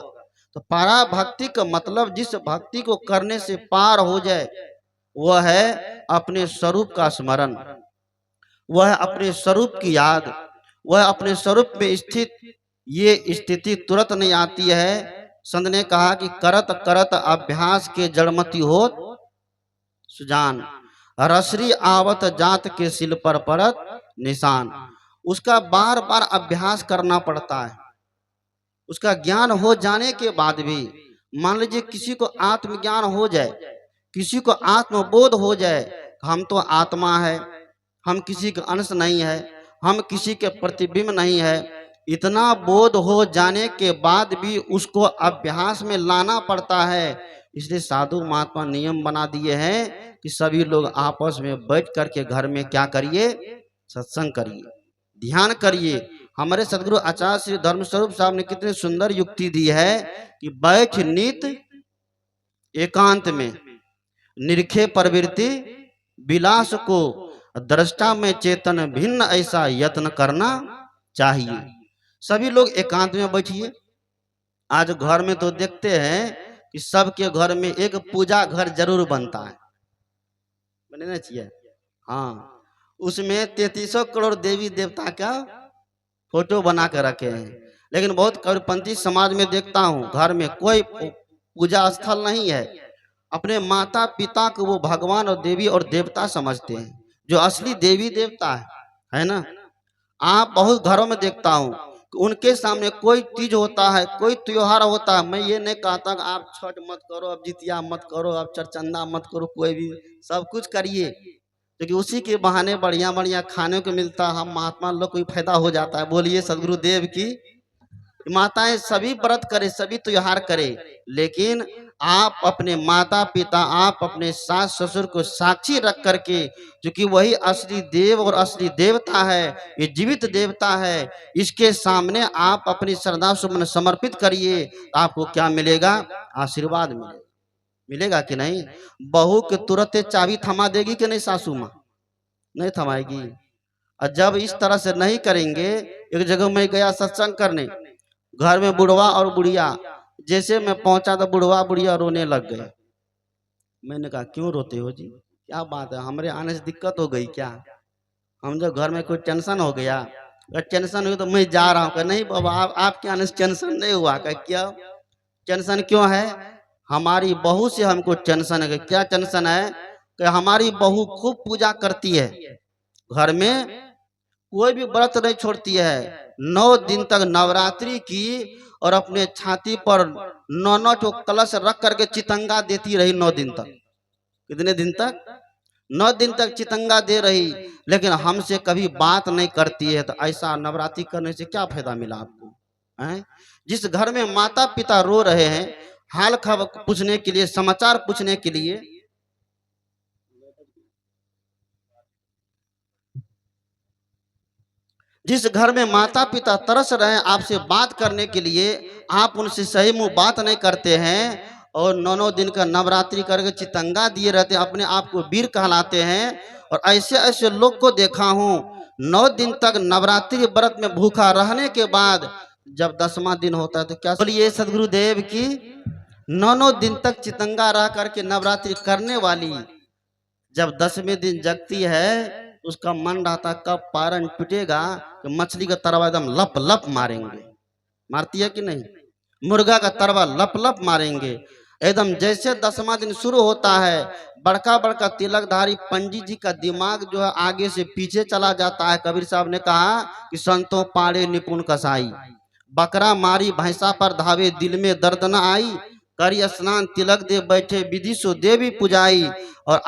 तो परा भक्ति का मतलब जिस भक्ति को करने से पार हो जाए, वह है अपने स्वरूप का स्मरण, वह अपने स्वरूप की याद, वह अपने स्वरूप में स्थित। ये स्थिति तुरंत नहीं आती है। संत ने कहा कि करत करत अभ्यास के जड़मती हो सुजान, रसरी आवत जात के सिल पर परत निशान। उसका बार बार अभ्यास करना पड़ता है। उसका ज्ञान हो जाने के बाद भी, मान लीजिए किसी को आत्मज्ञान हो जाए, किसी को आत्मबोध हो जाए, हम तो आत्मा है, हम किसी का अंश नहीं है, हम किसी के प्रतिबिंब नहीं है, इतना बोध हो जाने के बाद भी उसको अभ्यास में लाना पड़ता है। इसलिए साधु महात्मा नियम बना दिए हैं कि सभी लोग आपस में बैठ करके घर में क्या करिए? सत्संग करिए, ध्यान करिए। हमारे सदगुरु आचार्य श्री धर्मस्वरूप साहब ने कितनी सुंदर युक्ति दी है कि बैठ नित एकांत में, निरखे प्रवृत्ति विलास को, दृष्टा में चेतन भिन्न, ऐसा यत्न करना चाहिए। सभी लोग एकांत में बैठिए। आज घर में तो देखते हैं कि सबके घर में एक पूजा घर जरूर बनता है, बनना चाहिए। हाँ, उसमें 3300 करोड़ देवी देवता का फोटो बना के रखे हैं। लेकिन बहुत कबीरपंथी समाज में देखता हूँ घर में कोई पूजा स्थल नहीं है। अपने माता पिता को वो भगवान और देवी और देवता समझते हैं, जो असली देवी देवता है ना। आप बहुत घरों में देखता हूँ कि उनके सामने कोई तीज होता है, कोई त्योहार होता है, मैं ये नहीं कहता कि आप छठ मत करो, आप जितिया मत करो, आप चरचंदा मत करो, कोई भी सब कुछ करिए, क्योंकि उसी के बहाने बढ़िया बढ़िया खाने को मिलता है, हम महात्मा लोग को फायदा हो जाता है। बोलिए सदगुरुदेव की। माताएं सभी व्रत करे, सभी त्योहार करे, लेकिन आप अपने माता पिता, आप अपने सास ससुर को साक्षी रख करके, क्योंकि वही असली देव और असली देवता है, ये जीवित देवता है, इसके सामने आप अपनी श्रद्धा सुमन समर्पित करिए। आपको क्या मिलेगा? आशीर्वाद मिलेगा। मिलेगा कि नहीं? बहू के तुरंत चाबी थमा देगी कि नहीं सासू माँ? नहीं थमाएगी। और जब इस तरह से नहीं करेंगे, एक जगह मैं गया सत्संग करने, घर में बुढ़वा और बुढ़िया, जैसे मैं पहुंचा तो बुढ़वा बुढ़िया रोने लग गए। मैंने कहा क्यों रोते हो जी, क्या बात है, हमारे आने से दिक्कत हो गई क्या, हम जो घर में कोई टेंशन हो गया, अगर टेंशन हुई तो मैं जा रहा हूँ। कहा नहीं बाबा, आपके आने से टेंशन नहीं हुआ। कहा क्या टेंशन क्यों है, हमारी बहू से हमको टेंशन है। क्या टेंशन है, कि हमारी बहू खूब पूजा करती है, घर में कोई भी व्रत नहीं छोड़ती है, 9 दिन तक नवरात्रि की, और अपने छाती पर 9 ठो कलश रख करके चितंगा देती रही 9 दिन तक। कितने दिन तक, 9 दिन तक चितंगा दे रही, लेकिन हमसे कभी बात नहीं करती है। तो ऐसा नवरात्रि करने से क्या फायदा मिला आपको हैं? जिस घर में माता पिता रो रहे हैं हाल खबर पूछने के लिए, समाचार पूछने के लिए, जिस घर में माता पिता तरस रहे हैं आपसे बात करने के लिए, आप उनसे सही मुंह बात नहीं करते हैं, और 9 दिन का नवरात्रि करके चितंगा दिए रहते हैं, अपने आप को वीर कहलाते हैं। और ऐसे ऐसे लोग को देखा हूँ, 9 दिन तक नवरात्रि व्रत में भूखा रहने के बाद जब 10वां दिन होता है तो क्या बोलिए सदगुरुदेव की, 9 दिन तक चितंगा रह करके नवरात्रि करने वाली जब 10वें दिन जगती है, उसका मन रहता कब पारण टूटेगा, कि मछली का तरवा एकदम लप लप मारेंगे। मारती है कि नहीं, मुर्गा का तरवा लप लप मारेंगे एकदम। जैसे 10वां दिन शुरू होता है, बड़का बड़का तिलकधारी पंडित जी का दिमाग जो है आगे से पीछे चला जाता है। कबीर साहब ने कहा कि संतों पाड़े निपुण कसाई, बकरा मारी भैंसा पर धावे, दिल में दर्द न आई, करी स्नान तिलक दे बैठे, विधि सो देवी पुजाई, और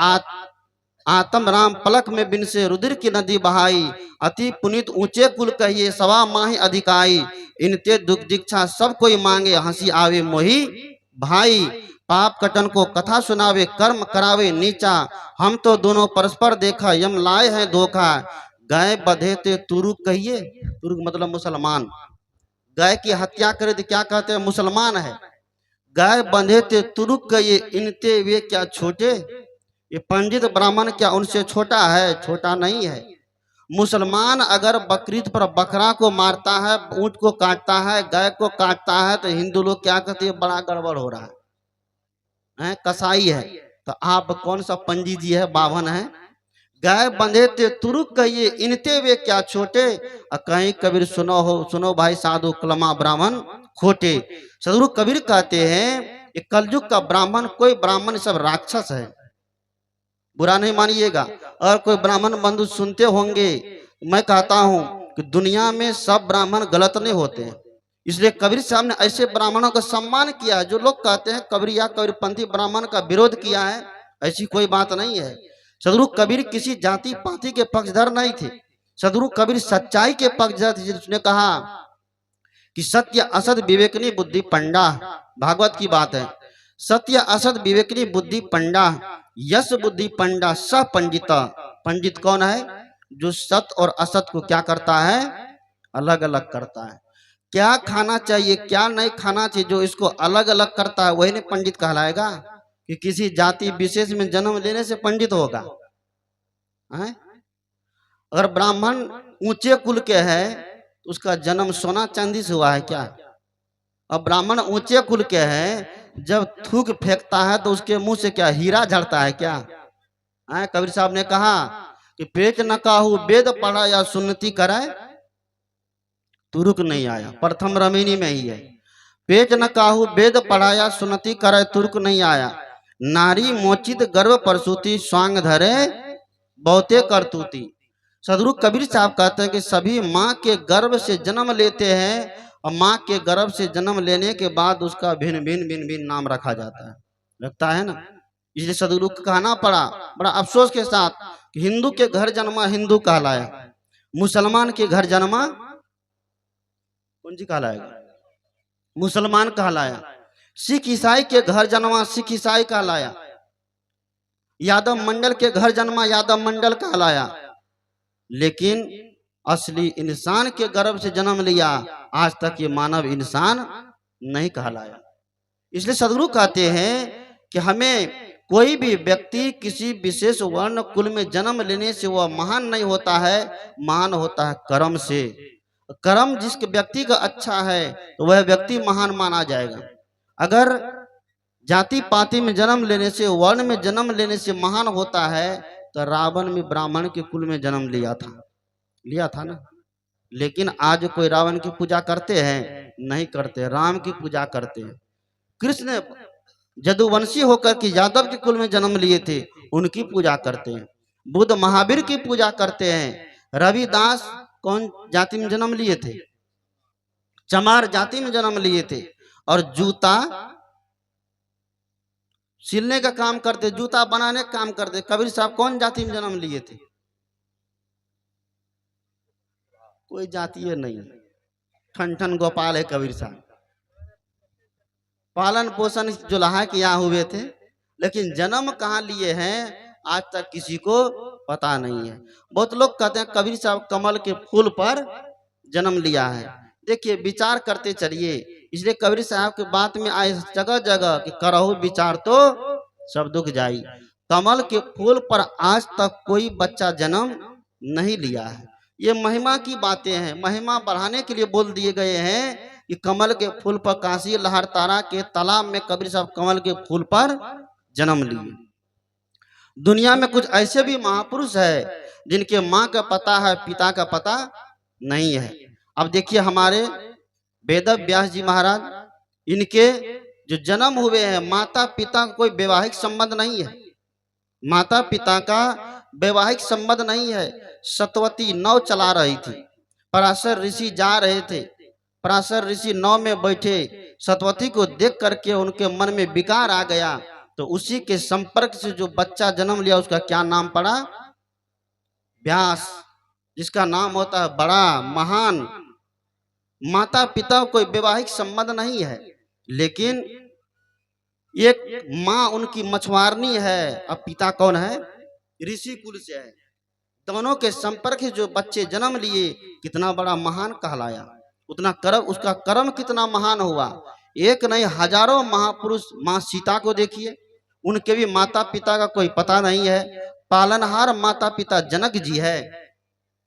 आत्म राम पलक में बिन से रुद्र की नदी बहाई, अति पुनित ऊंचे कुल कहिए, सवा माही अधिकाई, इनते दुख दीक्षा सब कोई मांगे, हंसी आवे मोही भाई, पाप कटन को कथा सुनावे, कर्म करावे नीचा, हम तो दोनों परस्पर देखा, यम लाए हैं धोखा, गाय बधे ते तुरुक कहिए, तुरुक मतलब मुसलमान, गाय की हत्या करे तो क्या कहते हैं, मुसलमान है। गाय बंधे थे तुरुक कहिए, इनते वे क्या छोटे, ये पंडित ब्राह्मण क्या उनसे छोटा है, छोटा नहीं है। मुसलमान अगर बकरीद पर बकरा को मारता है, ऊंट को काटता है, गाय को काटता है, तो हिंदू लोग क्या कहते हैं, बड़ा गड़बड़ हो रहा है, कसाई है। तो आप कौन सा पंडित जी है, बाभन है। गाय बंधे थे तुरुक कहिए, इनते वे क्या छोटे, कहीं कबीर सुनो हो, सुनो भाई साधु कलमा ब्राह्मण खोटे। सदगुरु कबीर कहते हैं ये कलयुग का ब्राह्मण, कोई ब्राह्मण सब राक्षस है, बुरा नहीं मानिएगा। और कोई ब्राह्मण बंधु सुनते होंगे, मैं कहता हूं कि दुनिया में सब ब्राह्मण गलत नहीं होते हैं, इसलिए कबीर साहब ने ऐसे ब्राह्मणों का सम्मान किया। जो लोग कहते हैं कबीर या कबीरपंथी ब्राह्मण का विरोध किया है, ऐसी कोई बात नहीं है। सदगुरु कबीर किसी जाति पाति के पक्षधर नहीं थे, सदगुरु कबीर सच्चाई के पक्षधर थे। जिसने कहा कि सत्य असद विवेकनी बुद्धि पंडा, भागवत की बात है, सत्य असद विवेकनी बुद्धि पंडा, यश बुद्धि पंडा स पंडिता। पंडित कौन है, जो सत और असत को क्या करता है, अलग अलग करता है। क्या खाना चाहिए क्या नहीं खाना चाहिए, जो इसको अलग अलग करता है वही नहीं पंडित कहलाएगा। कि किसी जाति विशेष में जन्म लेने से पंडित होगा है? अगर ब्राह्मण ऊंचे कुल के है तो उसका जन्म सोना चांदी से हुआ है क्या। अब ब्राह्मण ऊंचे कुल के हैं, जब थूक फेंकता है तो उसके मुंह से क्या हीरा झड़ता है क्या। कबीर साहब ने कहा कि पेट न काहू वेद पढ़ा या सुन्नति कराए, तुरुक नहीं आया, प्रथम रमीनी में ही है। पेट न काहू वेद पढ़ाया सुन्नति कराए, तुरुक नहीं आया। नारी मोचित गर्भ प्रसूति, स्वांग धरे बहुते करतूती। सदगुरु कबीर साहब कहते हैं कि सभी माँ के गर्भ से जन्म लेते हैं, और माँ के गर्भ से जन्म लेने के बाद उसका भिन्न भिन्न भिन्न भिन्न नाम रखा जाता है, लगता है ना। इसलिए सदगुरु को कहना पड़ा बड़ा अफसोस के साथ कि हिंदू के घर जन्मा हिंदू कहलाया, मुसलमान के घर जन्मा कौन जी कहलाएगा, मुसलमान कहलाया। सिख ईसाई के घर जन्मा सिख ईसाई कहलाया, यादव मंडल के घर जन्मा यादव मंडल कहलाया। लेकिन असली इंसान के गर्भ से जन्म लिया, आज तक ये मानव इंसान नहीं कहलाया। इसलिए सदगुरु कहते हैं कि हमें कोई भी व्यक्ति किसी विशेष वर्ण कुल में जन्म लेने से वह महान नहीं होता है, महान होता है कर्म से। कर्म जिस व्यक्ति का अच्छा है तो वह व्यक्ति महान माना जाएगा। अगर जाति पाति में जन्म लेने से, वर्ण में जन्म लेने से महान होता है तो रावण में ब्राह्मण के कुल में जन्म लिया था ना। लेकिन आज कोई रावण की पूजा करते हैं? नहीं करते, राम की पूजा करते हैं। कृष्ण जदुवंशी होकर के यादव के कुल में जन्म लिए थे, उनकी पूजा करते हैं। बुद्ध महावीर की पूजा करते हैं। रविदास कौन जाति में जन्म लिए थे? चमार जाति में जन्म लिए थे। और जूता सिलने का काम करते, जूता बनाने का काम करते। कबीर साहब कौन जाति में जन्म लिए थे? कोई जातीय नहीं, ठन ठन गोपाल है कबीर साहब। पालन पोषण जुलाहा के यहाँ हुए थे, लेकिन जन्म कहाँ लिए हैं आज तक किसी को पता नहीं है। बहुत लोग कहते हैं कबीर साहब कमल के फूल पर जन्म लिया है। देखिए, विचार करते चलिए। इसलिए कबीर साहब के बात में आए जगह जगह कि करहु विचार तो सब दुख जाई। कमल के फूल पर आज तक कोई बच्चा जन्म नहीं लिया है। ये महिमा की बातें हैं, महिमा बढ़ाने के लिए बोल दिए गए हैं कि कमल के फूल पर काशी लहर तारा के तालाब में कबीर साहब कमल के फूल पर जन्म लिए। दुनिया में कुछ ऐसे भी महापुरुष है जिनके माँ का पता है, पिता का पता नहीं है। अब देखिए, हमारे वेद व्यास जी महाराज, इनके जो जन्म हुए हैं, माता पिता का कोई वैवाहिक संबंध नहीं है। माता पिता का वैवाहिक संबंध नहीं है। सतवती नाव चला रही थी, पराशर ऋषि जा रहे थे। पराशर ऋषि नाव में बैठे, सतवती को देख करके उनके मन में विकार आ गया। तो उसी के संपर्क से जो बच्चा जन्म लिया, उसका क्या नाम पड़ा? व्यास, जिसका नाम होता है बड़ा महान। माता पिता कोई वैवाहिक संबंध नहीं है, लेकिन एक माँ उनकी मछुआरनी है, अब पिता कौन है? ऋषि कुल से है। दोनों के संपर्क से जो बच्चे जन्म लिए, कितना बड़ा महान कहलाया। उतना कर्म, उसका कर्म कितना महान हुआ। एक नहीं, हजारों महापुरुष। माँ सीता को देखिए, उनके भी माता पिता का कोई पता नहीं है। पालनहार माता पिता जनक जी है।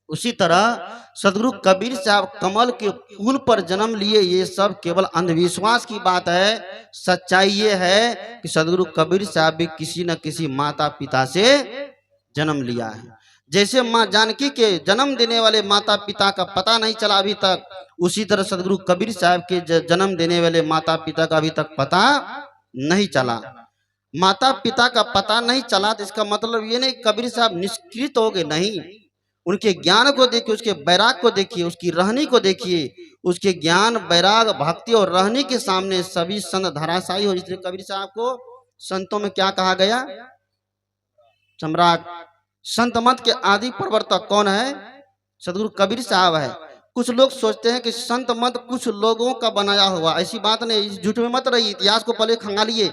उसी तरह सदगुरु कबीर साहब कमल के फूल पर जन्म लिए। ये सब केवल अंधविश्वास की बात है। सच्चाई ये है कि सदगुरु कबीर साहब भी किसी न किसी माता पिता से जन्म लिया है। जैसे माँ जानकी के जन्म देने वाले माता पिता का पता नहीं चला अभी तक, उसी तरह सदगुरु कबीर साहब के जन्म देने वाले माता पिता का अभी तक पता नहीं चला। माता पिता का पता नहीं चला तो इसका मतलब ये नहीं कबीर साहब निष्कृत हो गए, नहीं। उनके ज्ञान को देखिए, उसके बैराग को देखिए, उसकी रहनी को देखिए। उसके ज्ञान, बैराग, भक्ति और रहनी के सामने सभी संत धराशायी हो। इसलिए कबीर साहब को संतों में क्या कहा गया? सम्राट। संत मत के आदि प्रवर्तक कौन है? सदगुरु कबीर साहब है। कुछ लोग सोचते हैं कि संत मत कुछ लोगों का बनाया हुआ, ऐसी बात नहीं। इस झूठ में मत रहिए, इतिहास को पहले खंगालिए।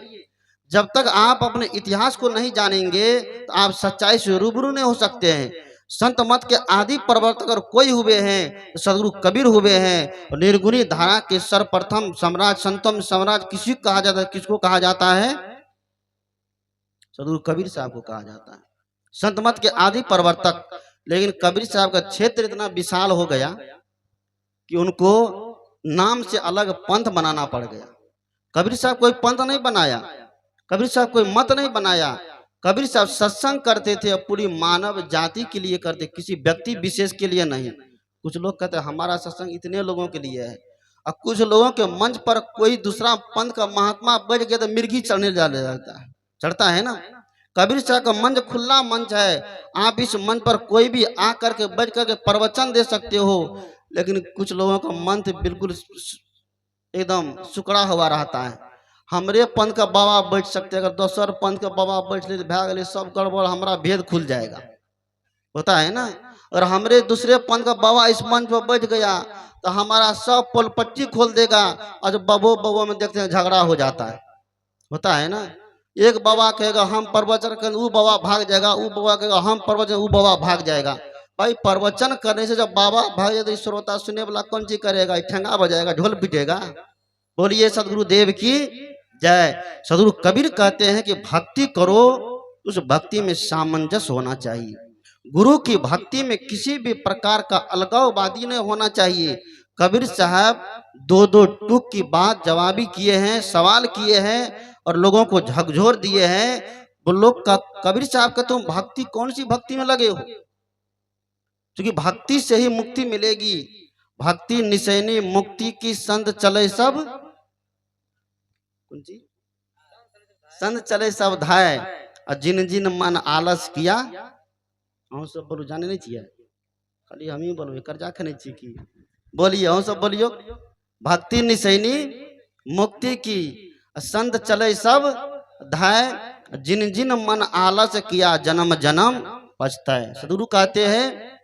जब तक आप अपने इतिहास को नहीं जानेंगे तो आप सच्चाई से रूबरू नहीं हो सकते हैं। संत मत के आदि प्रवर्तक अगर कोई हुए हैं तो सदगुरु कबीर हुए हैं। और निर्गुणी धारा के सर्वप्रथम सम्राट, संतों में सम्राट किसी को कहा जाता है? किसको कहा जाता है? सदगुरु कबीर साहब को कहा जाता है, संत मत के आदि प्रवर्तक। लेकिन कबीर साहब का क्षेत्र इतना विशाल हो गया कि उनको नाम से अलग पंथ बनाना पड़ गया। कबीर साहब कोई पंथ नहीं बनाया, कबीर साहब कोई मत नहीं बनाया। कबीर साहब सत्संग करते थे, पूरी मानव जाति के लिए करते, किसी व्यक्ति विशेष के लिए नहीं। कुछ लोग कहते हैं हमारा सत्संग इतने लोगों के लिए है, और कुछ लोगों के मंच पर कोई दूसरा पंथ का महात्मा बैठ गया तो मिर्गी चढ़ने जाता है, चढ़ता है ना। कबीर साहब का मंच खुला मंच है। आप इस मंच पर कोई भी आ करके बैठ करके प्रवचन दे सकते हो, लेकिन कुछ लोगों का मंच बिल्कुल एकदम सुकड़ा हुआ रहता है। हमरे पंथ का बाबा बैठ सकते, अगर दोसर पंथ का बाबा बैठ ले भाग ले, सब गड़बड़, हमारा भेद खुल जाएगा, होता है ना। और हमरे दूसरे पंथ का बाबा इस मंच पर बैठ गया तो हमारा सब पोलपट्टी खोल देगा, और जब बबो में देखते हैं झगड़ा हो जाता है, होता है ना। एक बाबा कहेगा हम प्रवचन कर, वो बाबा भाग जाएगा, वो बाबा कहेगा हम प्रवचन, वो बाबा भाग जाएगा। भाई प्रवचन करने से जब बाबा भाग जाए तो श्रोता सुनने वाला कौन चीज करेगा? ठेंगा बजाएगा, ढोल पिटेगा। बोलिए सदगुरु देव की जय। सदगुरु कबीर कहते हैं कि भक्ति करो, उस भक्ति में सामंजस्य होना चाहिए। गुरु की भक्ति में किसी भी प्रकार का अलगाववादी नहीं होना चाहिए। कबीर साहब दो दो टूक की बात जवाबी किए हैं, सवाल किए हैं और लोगों को झकझोर दिए हैं। वो लोग का कबीर साहब का तुम भक्ति कौन सी भक्ति में लगे हो? क्योंकि भक्ति से ही मुक्ति मिलेगी। भक्ति निशैनी मुक्ति की संत चले सब, कौन सी संत चले सब धाय, और जिन जिन मन आलस किया, हम सब बोलो जाने नहीं चाहिए, खाली हम ही बोलो कर जा नहीं चाहिए की बोलिए, हम सब बोलियो। भक्ति निशैनी मुक्ति की संत चले सब धाय, जिन जिन मन आलस किया जन्म जन्म पछताए। सदगुरु कहते हैं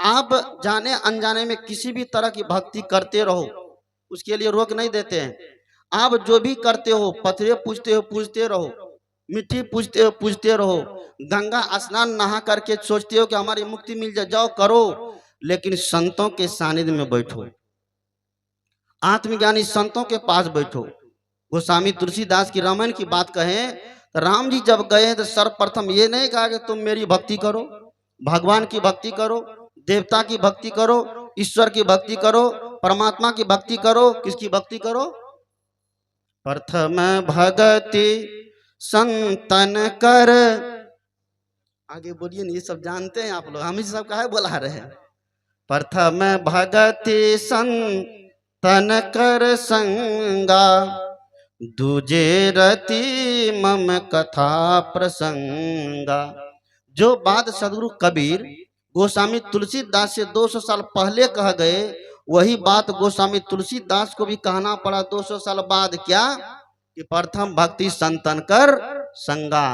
आप जाने अनजाने में किसी भी तरह की भक्ति करते रहो, उसके लिए रोक नहीं देते हैं। आप जो भी करते हो, पथरे पूजते रहो, मिट्टी पूजते रहो, गंगा स्नान नहा करके सोचते हो कि हमारी मुक्ति मिल जाए, जाओ करो, लेकिन संतों के सानिध्य में बैठो, आत्मज्ञानी संतों के पास बैठो। गोस्वामी तुलसीदास की रामायण की बात कहें तो राम जी जब गए तो सर्वप्रथम ये नहीं कहा कि तुम मेरी भक्ति करो, भगवान की भक्ति करो, देवता की भक्ति करो, ईश्वर की भक्ति करो, परमात्मा की भक्ति करो। किसकी भक्ति करो? प्रथम भगति संतन कर। आगे बोलिए, ये सब जानते हैं आप लोग, हम ही सब काहे बोला रहे हैं। प्रथम भगति संतन कर संगा, दूजे रति मम कथा प्रसंगा। जो बात सदगुरु कबीर गोस्वामी तुलसीदास से 200 साल पहले कह गए, वही बात गोस्वामी तुलसीदास को भी कहना पड़ा 200 साल बाद। क्या कि प्रथम भक्ति संतन कर संगा।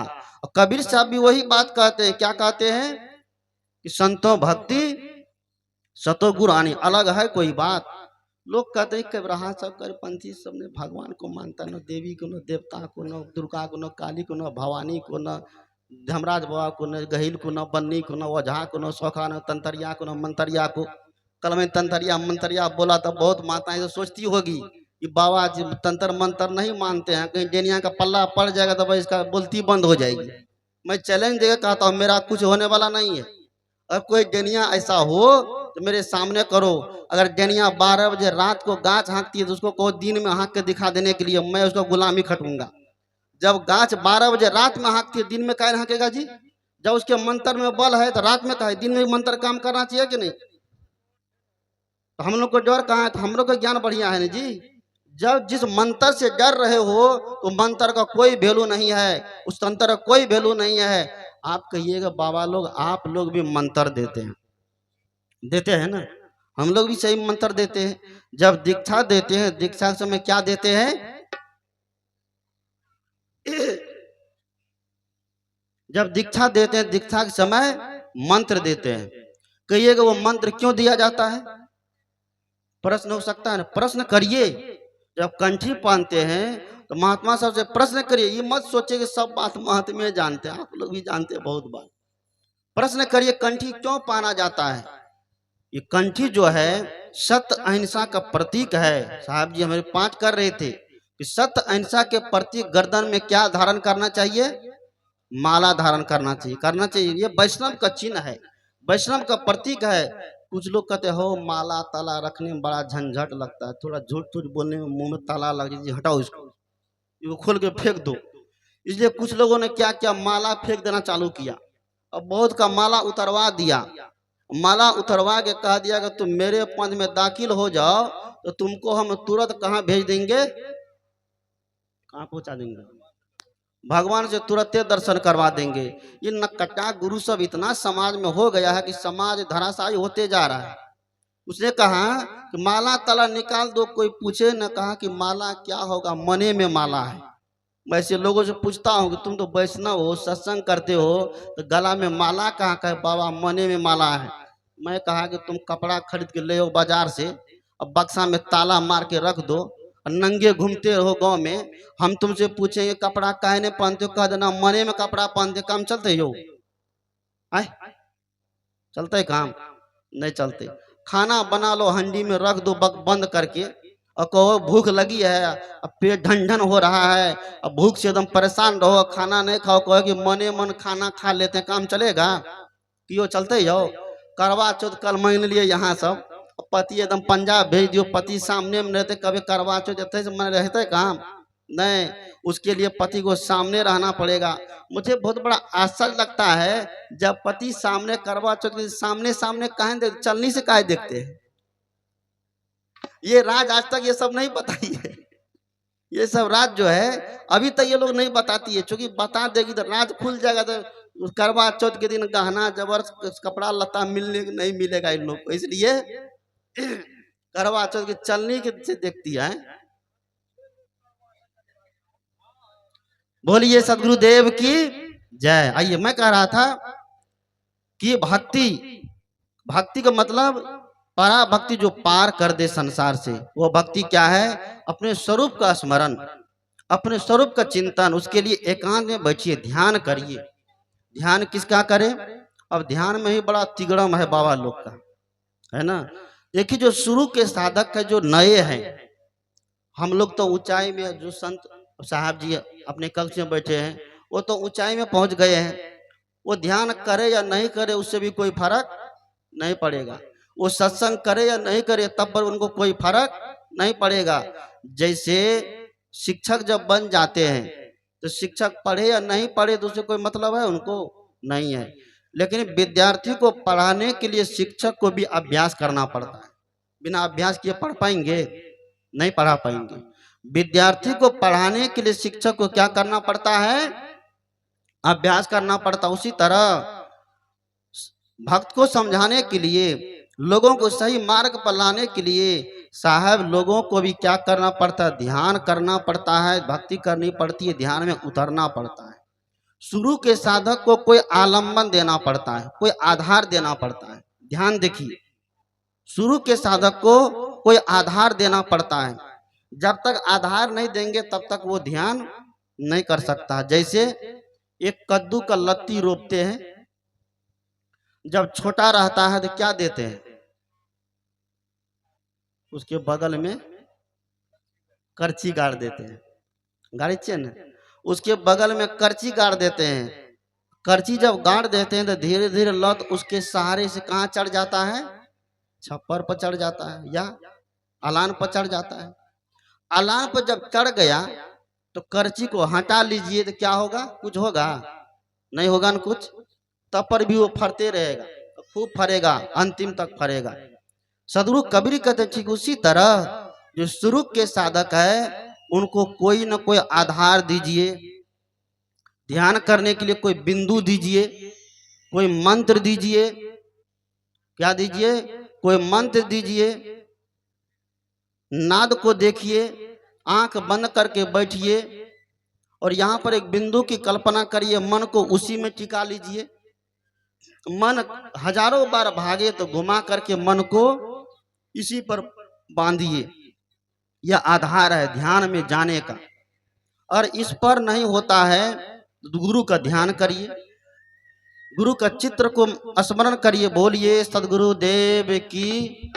और कबीर साहब भी वही बात कहते हैं। क्या कहते हैं कि संतो भक्ति सतो गुरु आनी। अलग है कोई बात। लोग कहते हैं कबीरहा सब कर पंथी सब ने भगवान को मानता, न देवी को, न देवता को, न दुर्गा को, न काली को, न भवानी को, न धर्मराज बाबा को, न गहिल को, न बन्नी को, न ओझा को, न सौखा, न तंतरिया को, न मंतरिया को। कल में तंतरिया मंतरिया बोला तो बहुत माताएं तो सोचती होगी कि बाबा जी तंत्र मंत्र नहीं मानते हैं, कहीं डेनिया का पल्ला पड़ जाएगा तो भाई इसका बोलती बंद हो जाएगी। मैं चैलेंज देकर कहता हूँ मेरा कुछ होने वाला नहीं है। अगर कोई डेनिया ऐसा हो तो मेरे सामने करो। अगर डेनिया 12 बजे रात को गाछ हाँकती है तो उसको कहो दिन में हाँक के दिखा देने के लिए, मैं उसको गुलामी खटूंगा। जब गाछ 12 बजे रात में हाँकती है, दिन में काहे हाँकेगा जी? जब उसके मंत्र में बल है तो रात में कहे, दिन में मंत्र काम करना चाहिए कि नहीं? तो हम लोग को डर कहाँ है? तो हम लोग का ज्ञान बढ़िया है ना जी। जब जिस मंत्र से डर रहे हो तो मंत्र का कोई वैल्यू नहीं है, उस तंत्र का कोई वैल्यू नहीं है। आप कहिएगा बाबा लोग, आप लोग भी मंत्र देते हैं, देते हैं ना? हम लोग भी सही मंत्र देते हैं। जब दीक्षा देते हैं, दीक्षा के समय क्या देते हैं? जब दीक्षा देते हैं, दीक्षा के समय मंत्र देते हैं। कहिएगा वो मंत्र क्यों दिया जाता है? प्रश्न हो सकता है ना, प्रश्न करिए। जब कंठी पहनते हैं तो महात्मा साहब से प्रश्न करिए। ये मत सोचिए कि सब बात महात्मा जानते हैं, आप लोग भी जानते हैं बहुत बात। प्रश्न करिए कंठी क्यों पहना जाता है? ये कंठी जो है सत्य अहिंसा का प्रतीक है। साहब जी हमारे पाठ कर रहे थे कि सत्य अहिंसा के प्रतीक गर्दन में क्या धारण करना चाहिए? माला धारण करना चाहिए, करना चाहिए। ये वैष्णव का चिन्ह है, वैष्णव का प्रतीक है। कुछ लोग कहते हो माला ताला रखने में बड़ा झंझट लगता है, थोड़ा झूठ झूठ बोलने में मुंह में ताला लग जाए, हटाओ इसको खोल के फेंक दो। इसलिए कुछ लोगों ने क्या किया, माला फेंक देना चालू किया और बहुत का माला उतरवा दिया। माला उतरवा के कह दिया कि तुम मेरे पंथ में दाखिल हो जाओ तो तुमको हम तुरंत कहाँ भेज देंगे, कहाँ पहुंचा देंगे? भगवान से तुरंत दर्शन करवा देंगे। ये नकटा गुरु सब इतना समाज में हो गया है कि समाज धराशायी होते जा रहा है। उसने कहा कि माला ताला निकाल दो, कोई पूछे न। कहा कि माला क्या होगा, मने में माला है। मैं ऐसे लोगों से पूछता हूँ कि तुम तो वैष्णव हो, सत्संग करते हो, तो गला में माला कहाँ का है? बाबा मने में माला है। मैं कहा कि तुम कपड़ा खरीद के ले आओ बाजार से, अब बक्सा में ताला मार के रख दो, नंगे घूमते रहो गांव में। हम तुमसे पूछेंगे कपड़ा काहे नहीं पहनते हो, कह देना मने में कपड़ा पहनते। काम चलते हो? आए चलते काम? नहीं चलते। खाना बना लो, हंडी में रख दो बंद करके, और कहो भूख लगी है, अब पेट ढन हो रहा है, अब भूख से एकदम परेशान रहो, खाना नहीं खाओ, कहो कि मने मन खाना खा लेते हैं, काम चलेगा? कि वो चलते जाओ करवा चौथ कल मान लिए यहाँ सब पति एकदम पंजाब भेज दियो, पति सामने में रहते, कभी करवा चौथ जते से मैं रहते काम नहीं, उसके लिए पति को सामने रहना पड़ेगा। मुझे बहुत बड़ा आश्चर्य लगता है जब पति सामने करवा चौथ के सामने सामने काहे चलनी से काहे देखते हैं। ये राज आज तक ये सब नहीं बताई है, ये सब राज जो है अभी तक ये लोग नहीं बताती है, क्योंकि बता देगी तो राज खुल जाएगा, तो करवा चौथ के दिन गहना जबर कपड़ा लता मिलने नहीं मिलेगा इन लोग को, इसलिए करवा चौथ की चलनी के से देखती है। बोलिए सदगुरुदेव की जय। आइए मैं कह रहा था कि भक्ति, भक्ति का मतलब परा भक्ति जो पार कर दे संसार से, वो भक्ति क्या है? अपने स्वरूप का स्मरण, अपने स्वरूप का चिंतन। उसके लिए एकांत में बैठिए, ध्यान करिए। ध्यान किसका करें? अब ध्यान में ही बड़ा तिगड़म है बाबा लोग का, है ना। देखिए जो शुरू के साधक है, जो नए हैं, हम लोग तो ऊंचाई में, जो संत साहब जी अपने कक्ष में बैठे हैं वो तो ऊंचाई में पहुंच गए हैं, वो ध्यान करे या नहीं करे उससे भी कोई फर्क नहीं पड़ेगा, वो सत्संग करे या नहीं करे तब पर उनको कोई फर्क नहीं पड़ेगा। जैसे शिक्षक जब बन जाते हैं तो शिक्षक पढ़े या नहीं पढ़े तो उससे कोई मतलब है उनको नहीं है, लेकिन विद्यार्थी को पढ़ाने के लिए शिक्षक को भी अभ्यास करना पड़ता है। बिना अभ्यास किए पढ़ पाएंगे? नहीं पढ़ा पाएंगे। विद्यार्थी को पढ़ाने के लिए शिक्षक को क्या करना पड़ता है? अभ्यास करना पड़ता। उसी तरह भक्त को समझाने के लिए, लोगों को सही मार्ग पर लाने के लिए साहब लोगों को भी क्या करना पड़ता है? ध्यान करना पड़ता है, भक्ति करनी पड़ती है, ध्यान में उतरना पड़ता है। शुरू के साधक को कोई आलम्बन देना पड़ता है, कोई आधार देना पड़ता है। ध्यान देखिए, शुरू के साधक को कोई आधार देना पड़ता है, जब तक आधार नहीं देंगे तब तक वो ध्यान नहीं कर सकता। जैसे एक कद्दू का लत्ती रोपते हैं, जब छोटा रहता है तो क्या देते हैं? उसके बगल में करची गाड़ देते हैं, गाड़ी चाहिए ना, उसके बगल में करची गाड़ देते हैं। करची जब गाड़ देते हैं तो धीरे धीरे लत उसके सहारे से कहाँ चढ़ जाता है? छप्पर पर चढ़ जाता है या अलान पर चढ़ जाता है। अलान पर जब चढ़ गया तो करची को हटा लीजिए तो क्या होगा? कुछ होगा? नहीं होगा ना कुछ, तब पर भी वो फरते रहेगा, खूब फरेगा, अंतिम तक फरेगा। सदगुरु कबीर कहते ठीक उसी तरह जो शुरू के साधक है उनको कोई न कोई आधार दीजिए, ध्यान करने के लिए कोई बिंदु दीजिए, कोई मंत्र दीजिए। क्या दीजिए? कोई मंत्र दीजिए। नाद को देखिए, आंख बंद करके बैठिए और यहाँ पर एक बिंदु की कल्पना करिए, मन को उसी में टिका लीजिए। मन हजारों बार भागे तो घुमा करके मन को इसी पर बांधिए। यह आधार है ध्यान में जाने का। और इस पर नहीं होता है तो गुरु का ध्यान करिए, गुरु का चित्र को स्मरण करिए। बोलिए सदगुरु देव की।